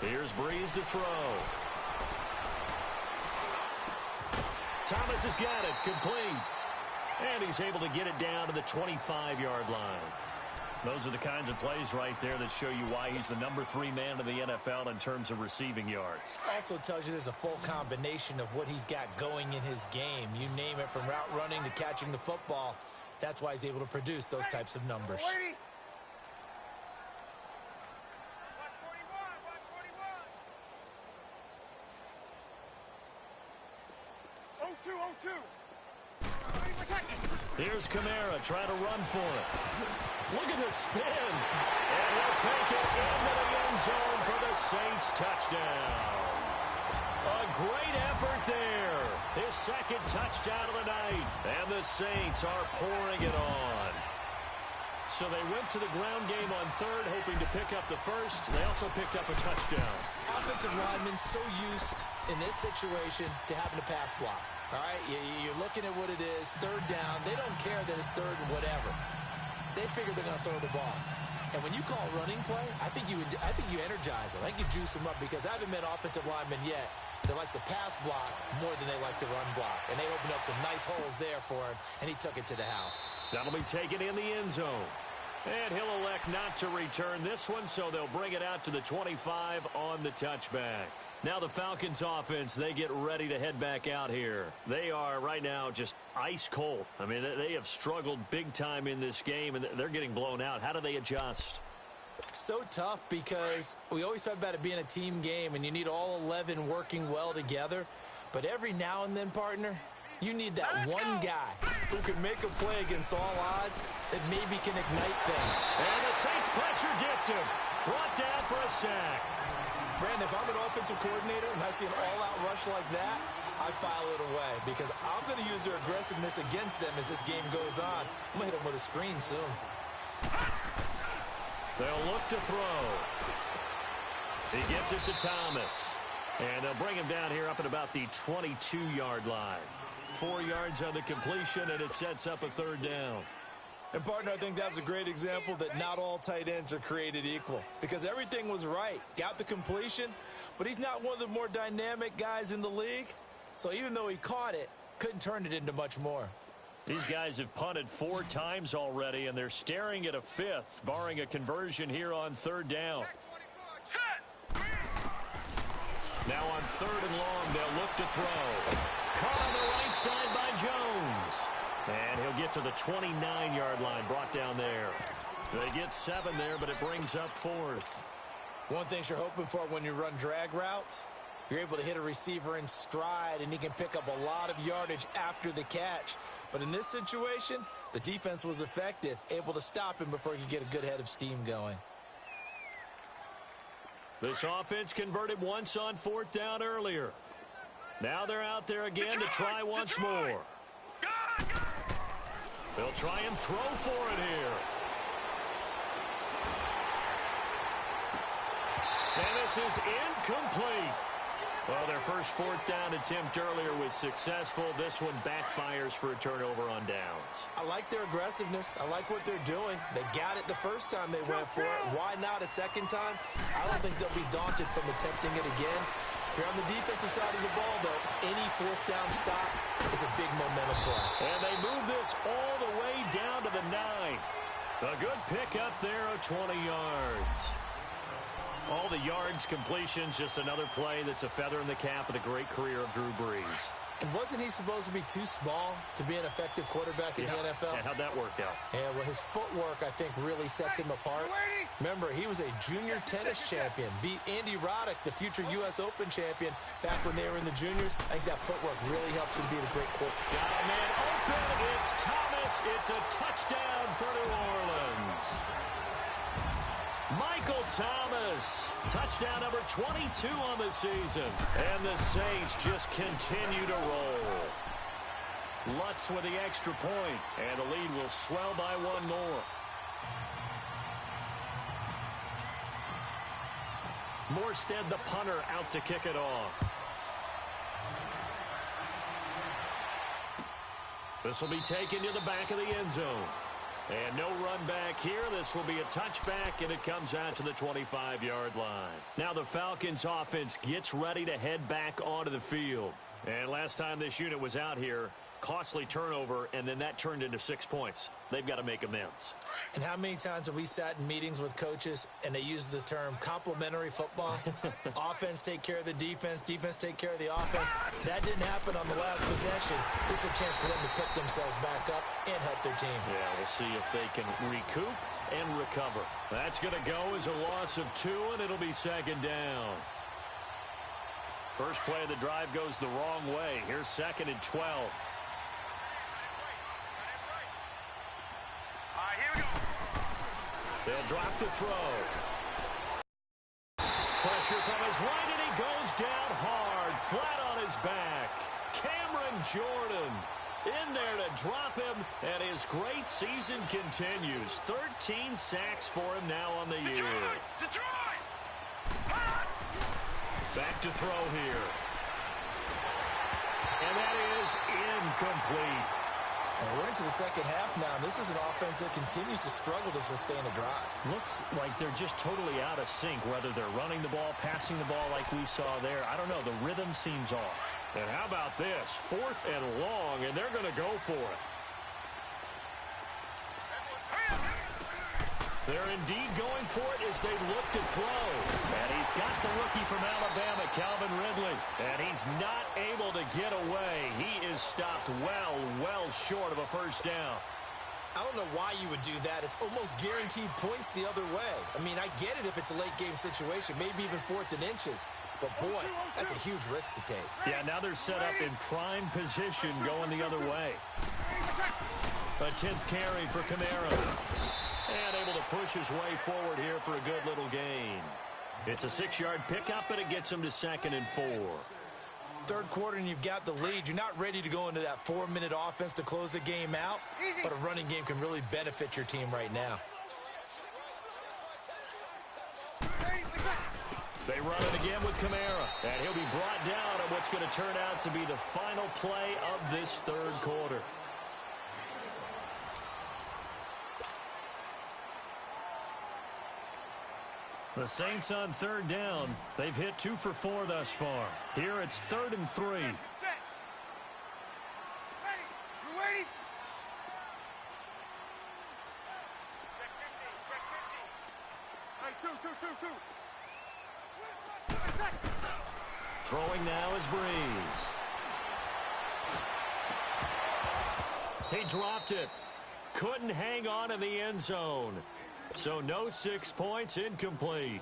Here's Breeze to throw. Thomas has got it, complete. And he's able to get it down to the 25-yard line. Those are the kinds of plays right there that show you why he's the number 3 man in the NFL in terms of receiving yards. Also tells you there's a full combination of what he's got going in his game. You name it, from route running to catching the football. That's why he's able to produce those types of numbers. Watch 41, watch 41. 0-2, 0-2. Here's Kamara trying to run for it. Look at the spin. And he'll take it into the end zone for the Saints touchdown. A great effort there. His 2nd touchdown of the night. And the Saints are pouring it on. So they went to the ground game on 3rd, hoping to pick up the 1st. They also picked up a touchdown. Offensive linemen so used in this situation to having to pass block. All right, you're looking at what it is, 3rd down. They don't care that it's 3rd and whatever. They figure they're going to throw the ball. And when you call running play, I think you energize them. I think you juice them up, because I haven't met offensive linemen yet that likes to pass block more than they like to run block. And they opened up some nice holes there for him, and he took it to the house. That'll be taken in the end zone. And he'll elect not to return this one, so they'll bring it out to the 25 on the touchback. Now the Falcons offense, they get ready to head back out here. They are right now just ice cold. I mean, they have struggled big time in this game, and they're getting blown out. How do they adjust? So tough because we always talk about it being a team game, and you need all 11 working well together. But every now and then, partner, you need that one guy who can make a play against all odds that maybe can ignite things. And the Saints pressure gets him. Brought down for a sack. Brandon, if I'm an offensive coordinator and I see an all-out rush like that, I file it away because I'm going to use their aggressiveness against them as this game goes on. I'm going to hit them with a screen soon. They'll look to throw. He gets it to Thomas. And they'll bring him down here up at about the 22-yard line. 4 yards on the completion, and it sets up a third down. And, partner, I think that was a great example that not all tight ends are created equal because everything was right. Got the completion, but he's not one of the more dynamic guys in the league. So even though he caught it, couldn't turn it into much more. These guys have punted 4 times already, and they're staring at a 5th, barring a conversion here on third down. Now on 3rd and long, they'll look to throw. Caught on the right side by Jones. And he'll get to the 29-yard line, brought down there. They get 7 there, but it brings up 4th. One thing you're hoping for when you run drag routes, you're able to hit a receiver in stride, and he can pick up a lot of yardage after the catch. But in this situation, the defense was effective, able to stop him before he could get a good head of steam going. This offense converted once on 4th down earlier. Now they're out there again to try once more. They'll try and throw for it here. And this is incomplete. Well, their first 4th down attempt earlier was successful. This one backfires for a turnover on downs. I like their aggressiveness. I like what they're doing. They got it the first time they went for it. Why not a second time? I don't think they'll be daunted from attempting it again. If you're on the defensive side of the ball, though, any 4th down stop is a big momentum play. And they move this all the way down to the 9. A good pick up there of 20 yards. All the yards, completions, just another play that's a feather in the cap of the great career of Drew Brees. And wasn't he supposed to be too small to be an effective quarterback in the NFL? Yeah, how'd that work out? Yeah, well, his footwork, I think, really sets him apart. Remember, he was a junior tennis champion, beat Andy Roddick, the future U.S. Open champion, back when they were in the juniors. I think that footwork really helps him be the great quarterback. Got a man open. It's Thomas. It's a touchdown for New Orleans. Michael Thomas, touchdown number 22 on the season. And the Saints just continue to roll. Lutz with the extra point, and the lead will swell by 1 more. Morstead, the punter, out to kick it off. This will be taken to the back of the end zone. And no run back here. This will be a touchback, and it comes out to the 25-yard line. Now the Falcons offense gets ready to head back onto the field. And last time this unit was out here, costly turnover, and then that turned into 6 points. They've got to make amends. And how many times have we sat in meetings with coaches and they use the term complementary football? Offense take care of the defense, defense take care of the offense. That didn't happen on the last possession. This is a chance for them to pick themselves back up and help their team. Yeah, we'll see if they can recoup and recover. That's going to go as a loss of 2, and it'll be 2nd down. First play of the drive goes the wrong way. Here's 2nd and 12. They'll drop the throw. Pressure from his right, and he goes down hard, flat on his back. Cameron Jordan in there to drop him, and his great season continues. 13 sacks for him now on the year. Back to throw here. And that is incomplete. And we're into the second half now. This is an offense that continues to struggle to sustain a drive. Looks like they're just totally out of sync, whether they're running the ball, passing the ball like we saw there. I don't know. The rhythm seems off. And how about this? 4th and long, and they're going to go for it. They're indeed going for it as they look to throw. And he's got the rookie from Alabama, Calvin Ridley. And he's not able to get away. He is stopped well short of a first down. I don't know why you would do that. It's almost guaranteed points the other way. I mean, I get it if it's a late game situation, maybe even 4th and inches. But, boy, that's a huge risk to take. Yeah, now they're set up in prime position going the other way. A 10th carry for Kamara. And able to push his way forward here for a good little gain. It's a 6-yard pickup, and it gets him to 2nd and 4. Third quarter and you've got the lead. You're not ready to go into that 4-minute offense to close the game out, but a running game can really benefit your team right now. They run it again with Kamara, and he'll be brought down on what's going to turn out to be the final play of this third quarter. The Saints on 3rd down. They've hit 2 for 4 thus far. Here it's 3rd and 3. Set. Ready. You waiting? Check 15. All right, 2. Throwing now is Breeze. He dropped it. Couldn't hang on in the end zone. So no 6 points, incomplete.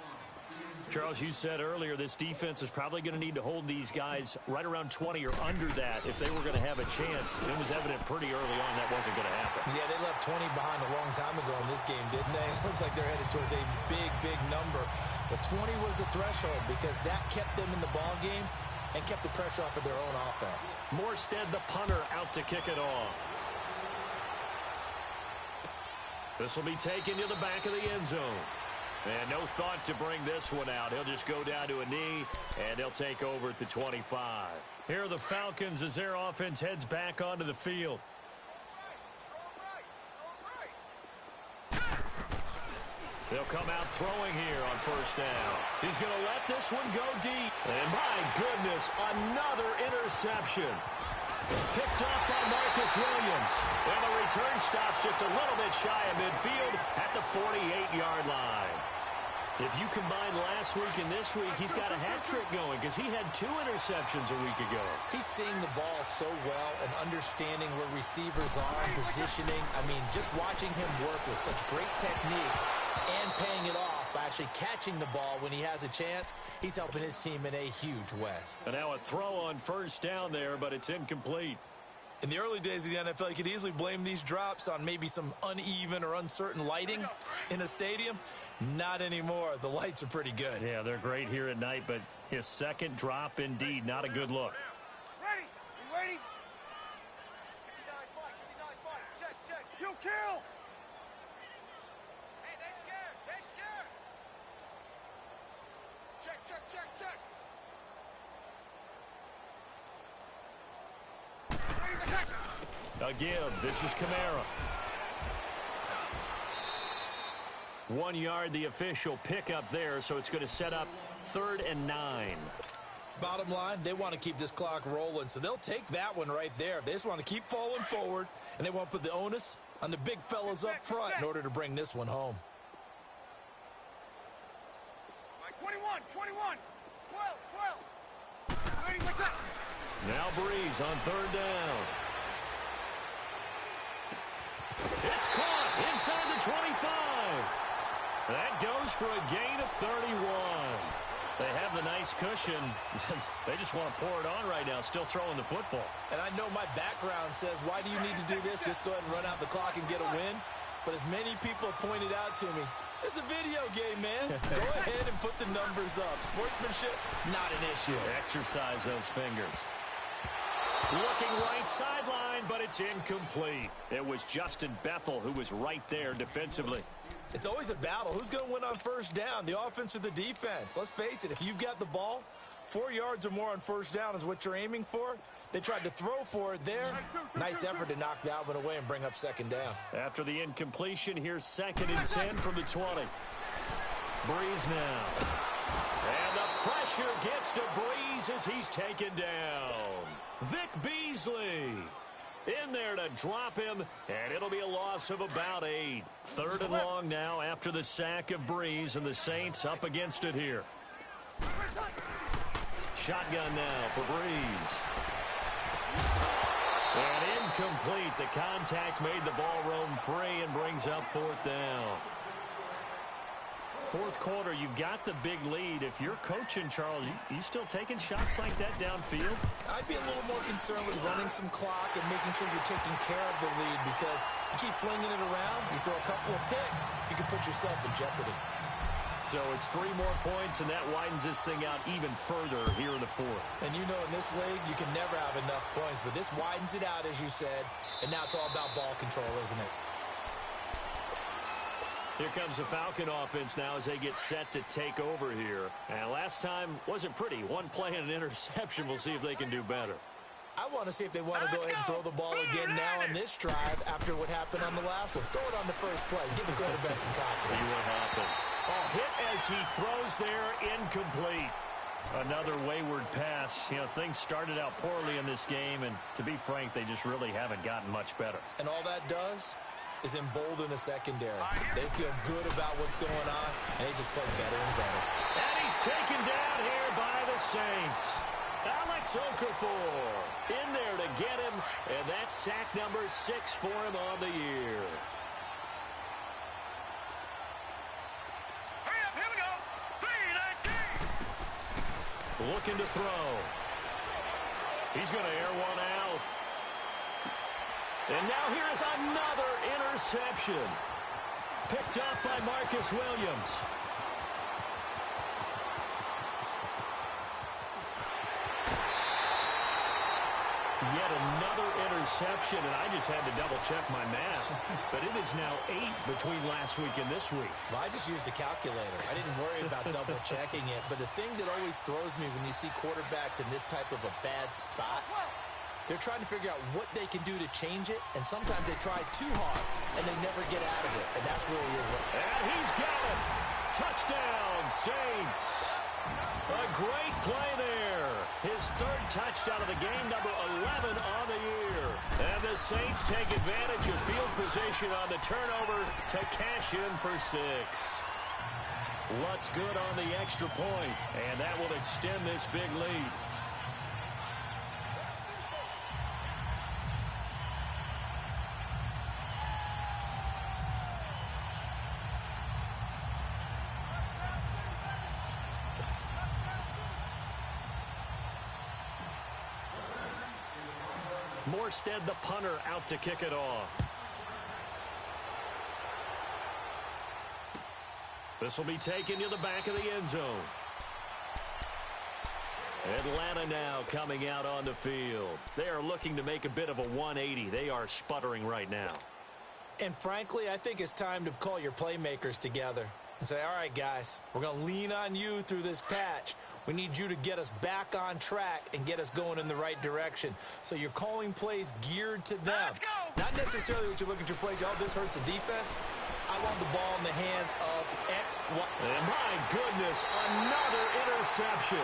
Charles, you said earlier this defense is probably going to need to hold these guys right around 20 or under that if they were going to have a chance. It was evident pretty early on that wasn't going to happen. Yeah, they left 20 behind a long time ago in this game, didn't they? It looks like they're headed towards a big number. But 20 was the threshold because that kept them in the ball game and kept the pressure off of their own offense. Morstead, the punter, out to kick it off. This will be taken to the back of the end zone. And no thought to bring this one out. He'll just go down to a knee, and they'll take over at the 25. Here are the Falcons as their offense heads back onto the field. They'll come out throwing here on 1st down. He's going to let this one go deep. And my goodness, another interception. Picked off by Marcus Williams. And the return stops just a little bit shy of midfield at the 48-yard line. If you combine last week and this week, he's got a hat trick going because he had 2 interceptions a week ago. He's seeing the ball so well and understanding where receivers are and positioning. I mean, just watching him work with such great technique and paying it off by actually catching the ball when he has a chance, he's helping his team in a huge way. And now a throw on 1st down there, but it's incomplete. In the early days of the NFL, you could easily blame these drops on maybe some uneven or uncertain lighting in a stadium. Not anymore. The lights are pretty good. Yeah, they're great here at night, but his second drop, indeed, not a good look. Ready. You waiting? 59 fight. Check. Kill. Hey, they scared. Check. A give. This is Kamara. 1 yard, the official pickup there, so it's going to set up 3rd and 9. Bottom line, they want to keep this clock rolling, so they'll take that one right there. They just want to keep falling forward, and they want to put the onus on the big fellas up front in order to bring this one home. 21. 12. Ready, what's up? Now Breeze on 3rd down. It's caught inside the 25. That goes for a gain of 31. They have the nice cushion. They just want to pour it on right now, still throwing the football. And I know my background says, why do you need to do this? Just go ahead and run out the clock and get a win. But as many people pointed out to me, it's a video game, man. Go ahead and put the numbers up. Sportsmanship, not an issue. Exercise those fingers. Looking right sideline, but it's incomplete. It was Justin Bethel who was right there defensively. It's always a battle. Who's going to win on 1st down, the offense or the defense? Let's face it, if you've got the ball, 4 yards or more on 1st down is what you're aiming for. They tried to throw for it there. Nice effort to knock that one away and bring up 2nd down. After the incompletion, here's 2nd and 10 from the 20. Breeze now. And the pressure gets to Breeze as he's taken down. Vic Beasley. In there to drop him, and it'll be a loss of about 8. 3rd and long now after the sack of Breeze, and the Saints up against it here. Shotgun now for Breeze. And incomplete. The contact made the ball roam free and brings up 4th down. 4th quarter, you've got the big lead. If you're coaching, Charles, you still taking shots like that downfield? I'd be a little more concerned with running some clock and making sure you're taking care of the lead, because you keep flinging it around, you throw a couple of picks, you can put yourself in jeopardy. So it's 3 more points, and that widens this thing out even further here in the 4th. And you know, in this league, you can never have enough points, but this widens it out, as you said, and now it's all about ball control, isn't it? Here comes the Falcon offense now as they get set to take over here. And last time wasn't pretty. 1 play and an interception. We'll see if they can do better. I want to see if they want to go ahead and throw the ball again now on this drive after what happened on the last one. Throw it on the first play. Give the quarterback some confidence. See what happens. Oh, hit as he throws there, incomplete. Another wayward pass. You know, things started out poorly in this game, and to be frank, they just really haven't gotten much better. And all that does is embolden the secondary. They feel good about what's going on, and they just play better and better. And he's taken down here by the Saints. Alex Okafor in there to get him, and that's sack number 6 for him on the year. Hurry up, here we go. 3-19. Looking to throw. He's going to air one out. And now here is another interception. Picked up by Marcus Williams. Yet another interception, and I just had to double-check my math. But it is now 8 between last week and this week. Well, I just used a calculator. I didn't worry about double-checking it. But the thing that always throws me when you see quarterbacks in this type of a bad spot, they're trying to figure out what they can do to change it, and sometimes they try too hard, and they never get out of it. And that's where he is. And he's got it. Touchdown, Saints. A great play there. His 3rd touchdown of the game, number 11 on the year. And the Saints take advantage of field position on the turnover to cash in for 6. Lutz good on the extra point, and that will extend this big lead. Morstead, the punter, out to kick it off. This will be taken to the back of the end zone. Atlanta now coming out on the field. They are looking to make a bit of a 180. They are sputtering right now. And frankly, I think it's time to call your playmakers together and say, all right, guys, we're going to lean on you through this patch. We need you to get us back on track and get us going in the right direction. So you're calling plays geared to them. Let's go! Not necessarily what you look at your plays. Oh, this hurts the defense. I want the ball in the hands of X, Y. And my goodness, another interception.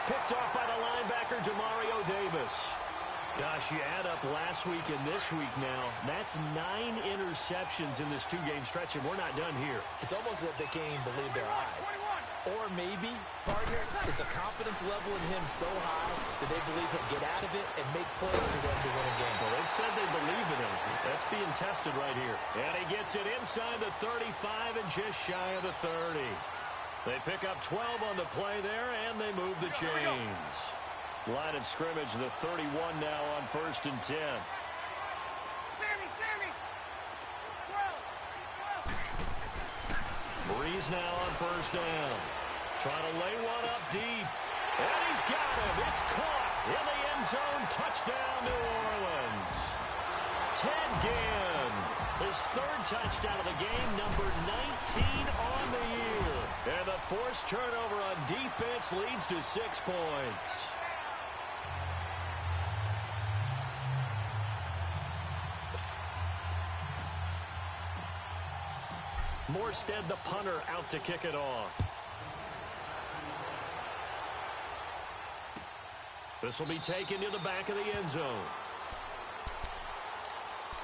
Picked off by the linebacker, Demario Davis. Gosh, you add up last week and this week now, that's 9 interceptions in this 2-game stretch, and we're not done here. It's almost as if they can't even believe their eyes. Or maybe, partner, is the confidence level in him so high that they believe he'll get out of it and make plays for them to win a game. Well, they've said they believe in him. That's being tested right here. And he gets it inside the 35 and just shy of the 30. They pick up 12 on the play there, and they move the chains. Line of scrimmage, the 31 now on 1st and 10. Sammy! Breeze now on 1st down. Trying to lay one up deep. And he's got him. It's caught in the end zone. Touchdown, New Orleans. Ted Ginn, his 3rd touchdown of the game, number 19 on the year. And the forced turnover on defense leads to 6 points. Morstead, the punter, out to kick it off. This will be taken to the back of the end zone.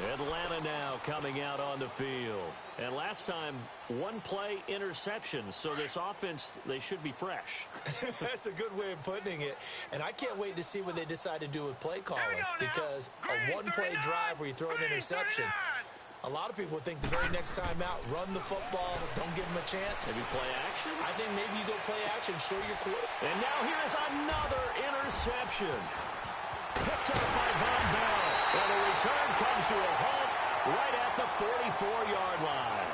Atlanta now coming out on the field. And last time, one play interception. So this offense, they should be fresh. That's a good way of putting it. And I can't wait to see what they decide to do with play calling. Because a one-play drive where you throw an interception, a lot of people think the very next time out, run the football, don't give them a chance. Maybe play action? I think maybe you go play action, show your quarter. And now here is another interception. Picked up by Von Bell. And the return comes to a halt right at the 44-yard line.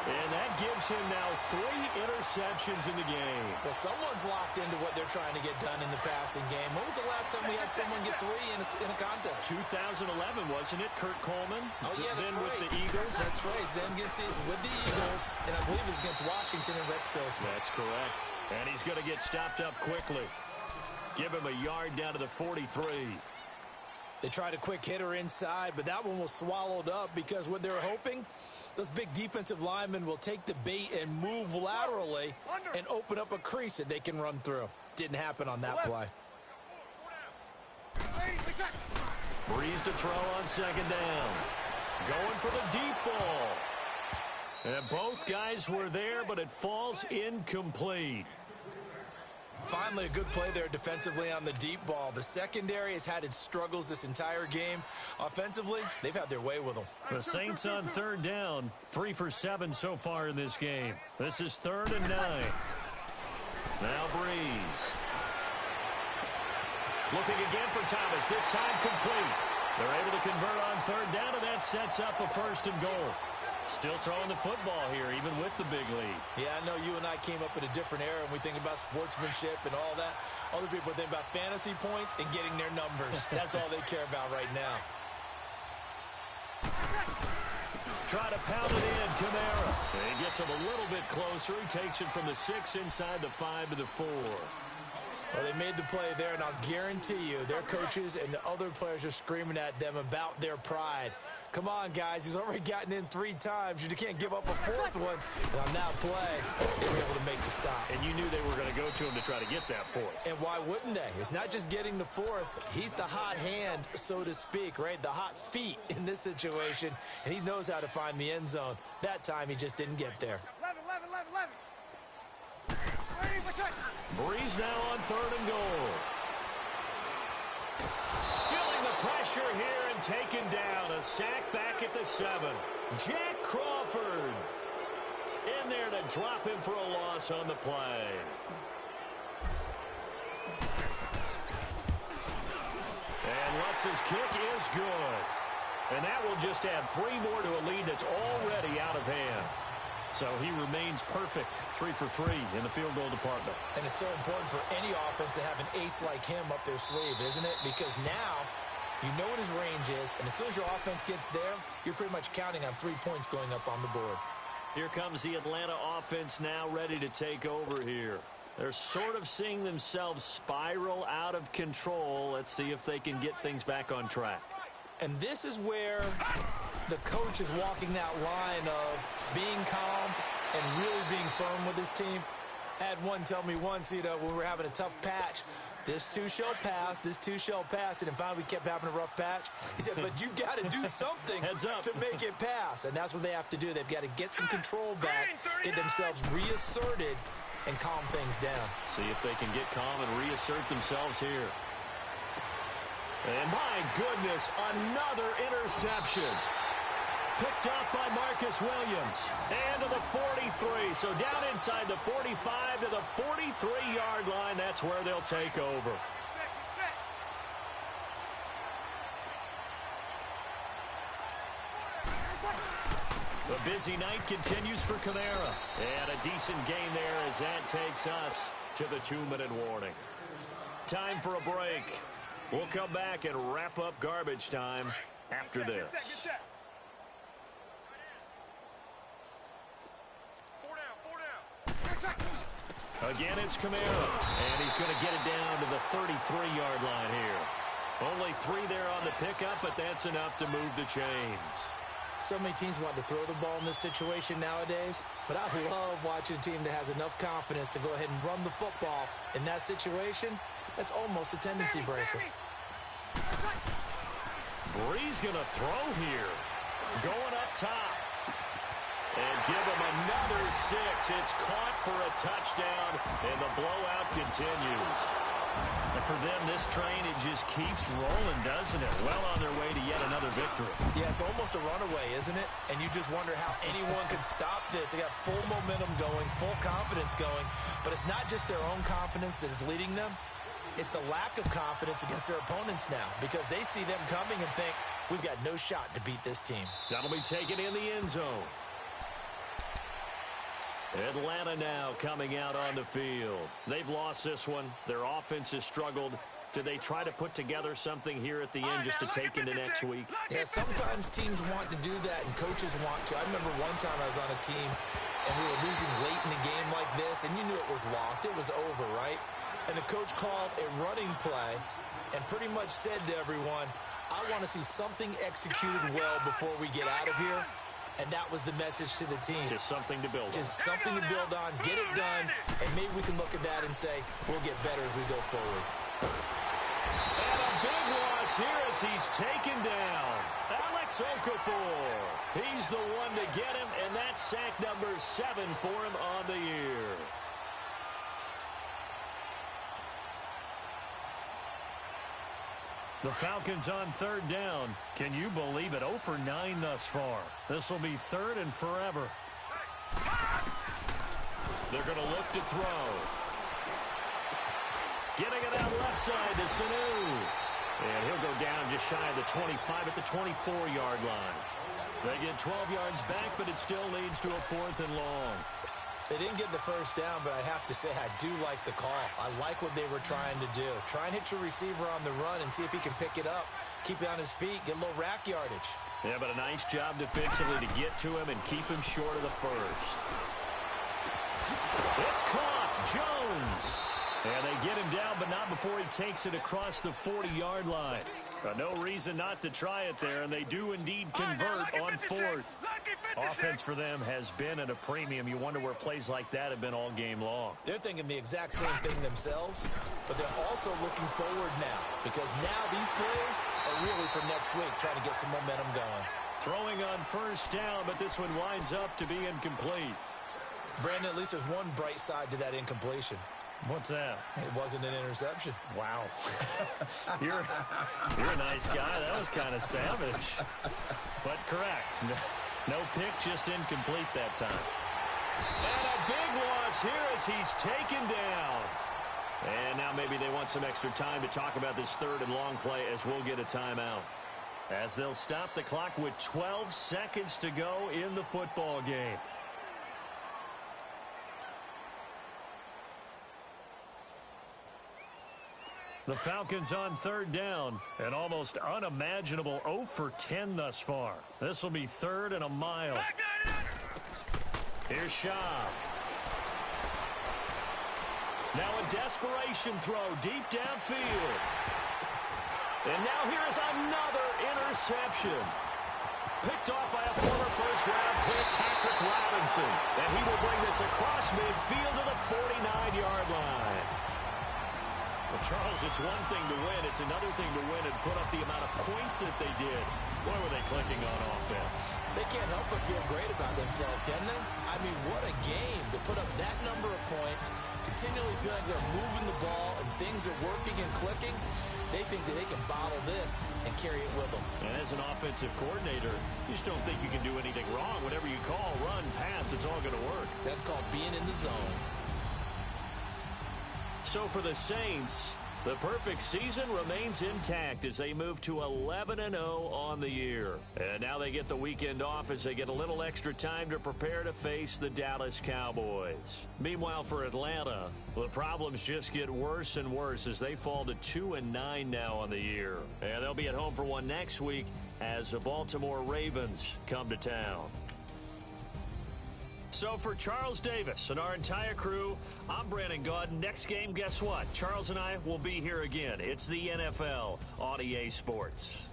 And that gives him now 3 interceptions in the game. Well, someone's locked into what they're trying to get done in the passing game. When was the last time we had someone get 3 in a contest? 2011, wasn't it? Kurt Coleman? Oh, yeah, that's then right. with the Eagles. That's right. Then with the Eagles, and I believe it's against Washington and Rex Grossman. That's correct. And he's going to get stopped up quickly. Give him a yard down to the 43. They tried a quick hitter inside, but that one was swallowed up because what they're hoping, those big defensive linemen will take the bait and move laterally and open up a crease that they can run through. Didn't happen on that play. Breeze to throw on second down. Going for the deep ball. And both guys were there, but it falls incomplete. Finally, a good play there defensively on the deep ball. The secondary has had its struggles this entire game. Offensively, they've had their way with them. The Saints on third down, 3 for 7 so far in this game. This is 3rd and 9. Now Breeze. Looking again for Thomas, this time complete. They're able to convert on third down, and that sets up a 1st and goal. Still throwing the football here, even with the big lead. Yeah, I know you and I came up in a different era, and we think about sportsmanship and all that. Other people think about fantasy points and getting their numbers. That's all they care about right now. Try to pound it in, Kamara. He gets him a little bit closer. He takes it from the 6 inside the 5 to the 4. Well, they made the play there, and I'll guarantee you their coaches and the other players are screaming at them about their pride. Come on, guys. He's already gotten in 3 times. You can't give up a 4th one. And on that play, they were able to make the stop. And you knew they were going to go to him to try to get that 4th. And why wouldn't they? It's not just getting the 4th. He's the hot hand, so to speak, right? The hot feet in this situation. And he knows how to find the end zone. That time, he just didn't get there. 11. Breeze now on 3rd and goal. Feeling the pressure here and taken down. A sack back at the 7. Jack Crawford in there to drop him for a loss on the play. And Lutz's kick is good. And that will just add 3 more to a lead that's already out of hand. So he remains perfect, 3 for 3 in the field goal department. And it's so important for any offense to have an ace like him up their sleeve, isn't it? Because now you know what his range is, and as soon as your offense gets there, you're pretty much counting on 3 points going up on the board. Here comes the Atlanta offense now ready to take over here. They're sort of seeing themselves spiral out of control. Let's see if they can get things back on track. And this is where the coach is walking that line of being calm and really being firm with his team. I had one tell me once, when we were having a tough patch, this too shall pass, this too shall pass. And then finally we kept having a rough patch. He said, but you got to do something to make it pass. And that's what they have to do. They've got to get some control back, get themselves reasserted, and calm things down. See if they can get calm and reassert themselves here. And my goodness, another interception. Picked off by Marcus Williams. And to the 43. So down inside the 45 to the 43-yard line. That's where they'll take over. The busy night continues for Kamara. And a decent gain there as that takes us to the 2-minute warning. Time for a break. We'll come back and wrap up garbage time after this. Again, it's Kamara, and he's going to get it down to the 33-yard line here. Only 3 there on the pickup, but that's enough to move the chains. So many teams want to throw the ball in this situation nowadays, but I love watching a team that has enough confidence to go ahead and run the football. In that situation, that's almost a tendency breaker. Bree's going to throw here. Going up top. And give him another 6. It's caught for a touchdown, and the blowout continues. And for them, this train, it just keeps rolling, doesn't it? Well on their way to yet another victory. Yeah, it's almost a runaway, isn't it? And you just wonder how anyone could stop this. They got full momentum going, full confidence going. But it's not just their own confidence that is leading them. It's the lack of confidence against their opponents now, because they see them coming and think, we've got no shot to beat this team. That'll be taken in the end zone. Atlanta now coming out on the field. They've lost this one. Their offense has struggled. Do they try to put together something here at the end just to take into next week? Yeah, sometimes teams want to do that and coaches want to. I remember one time I was on a team and we were losing late in a game like this, and you knew it was lost. It was over, right? And the coach called a running play and pretty much said to everyone, I want to see something executed well before we get out of here. And that was the message to the team. Just something to build on. Just something to build on, get it done, and maybe we can look at that and say, we'll get better as we go forward. And a big loss here as he's taken down. Alex Okafor. He's the one to get him, and that's sack number 7 for him on the year. The Falcons on 3rd down. Can you believe it? 0 for 9 thus far. This will be 3rd and forever. They're going to look to throw. Getting it out left side to Sanu. And he'll go down just shy of the 25 at the 24-yard line. They get 12 yards back, but it still leads to a 4th and long. They didn't get the first down, but I have to say I do like the call. I like what they were trying to do. Try and hit your receiver on the run and see if he can pick it up, keep it on his feet, get a little rack yardage. Yeah, but a nice job defensively to get to him and keep him short of the first. It's caught. Jones. And they get him down, but not before he takes it across the 40-yard line. No reason not to try it there, and they do indeed convert on 4th. Offense for them has been at a premium. You wonder where plays like that have been all game long. They're thinking the exact same thing themselves, but they're also looking forward now, because now these plays are really for next week, trying to get some momentum going. Throwing on 1st down, but this one winds up to be incomplete. Brandon, at least there's one bright side to that incompletion. What's that? It wasn't an interception. Wow. You're a nice guy. That was kind of savage. But correct. No pick, just incomplete that time. And a big loss here as he's taken down. And now maybe they want some extra time to talk about this 3rd and long play as we'll get a timeout. As they'll stop the clock with 12 seconds to go in the football game. The Falcons on 3rd down. An almost unimaginable 0 for 10 thus far. This will be 3rd and a mile. Here's Schaub. Now a desperation throw deep downfield. And now here is another interception. Picked off by a former first-round pick, Patrick Robinson. And he will bring this across midfield to the 49-yard line. Well, Charles, it's one thing to win. It's another thing to win and put up the amount of points that they did. Boy, were they clicking on offense. They can't help but feel great about themselves, can they? I mean, what a game to put up that number of points, continually feel like they're moving the ball and things are working and clicking. They think that they can bottle this and carry it with them. And as an offensive coordinator, you just don't think you can do anything wrong. Whatever you call, run, pass, it's all going to work. That's called being in the zone. So for the Saints, the perfect season remains intact as they move to 11-0 on the year. And now they get the weekend off as they get a little extra time to prepare to face the Dallas Cowboys. Meanwhile, for Atlanta, the problems just get worse and worse as they fall to 2-9 now on the year. And they'll be at home for one next week as the Baltimore Ravens come to town. So for Charles Davis and our entire crew, I'm Brandon Gaudin. Next game, guess what? Charles and I will be here again. It's the NFL on EA Sports.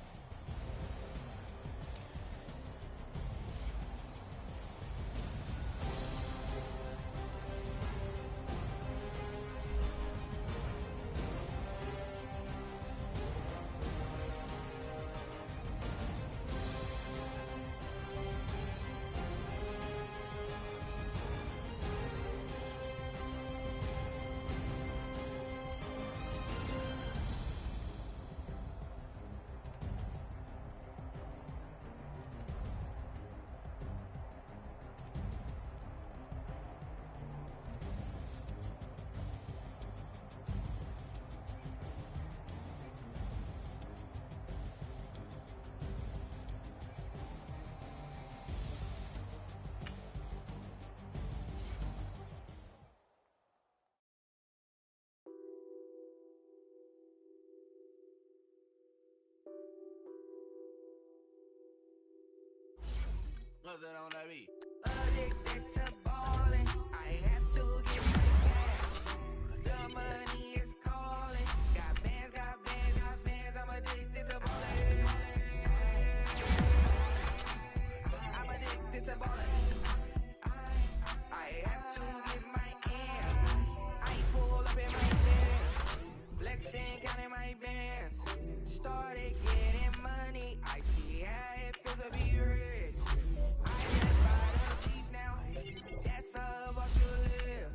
What's that on that beat? Addicted to ballin', I have to get my cash. The money is calling. Got bands, got bands, got bands. I'm addicted to ballin'. I'm addicted to ballin'. I have to get my ends. I pull up in my bands, flexing, counting my bands. Started getting money. I see how it feels to be rich. I live by the beach now. That's how I should live.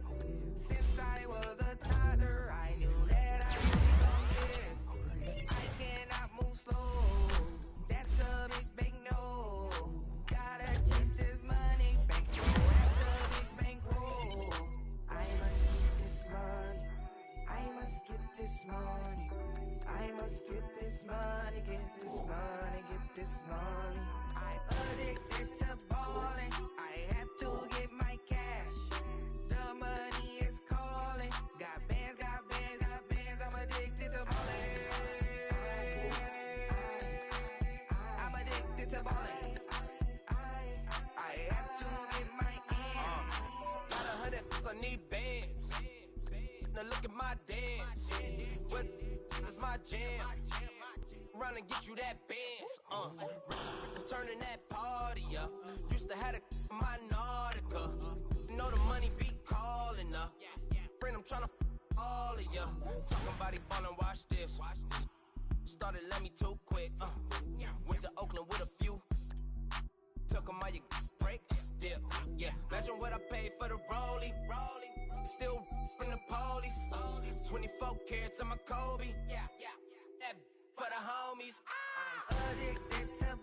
Since I was a toddler, I knew that I would become this. I cannot move slow. That's a big no. Gotta chase this money, bankroll after big bankroll. I must get this money. I must get this money. I must get this money, get this money, get this money. I'm addicted to ballin'. I have to get my cash. The money is calling. Got bands, got bands, got bands. I'm addicted to ballin'. I'm addicted to ballin'. I have to get my ends. Got 100, I need bands. Now look at my dance. What is my jam? Run and get you that bands. Turning that party up. Used to have a my Nautica. You know the money be calling up. Friend, I'm tryna all of ya. Talking about he ballin', watch this. Started let me too quick. Went to Oakland with a few. Took 'em all you break. Dip. Yeah. Imagine what I paid for the rollie. Still from the police. 24 carats on my Kobe. Yeah. That for the homies. I'm addicted to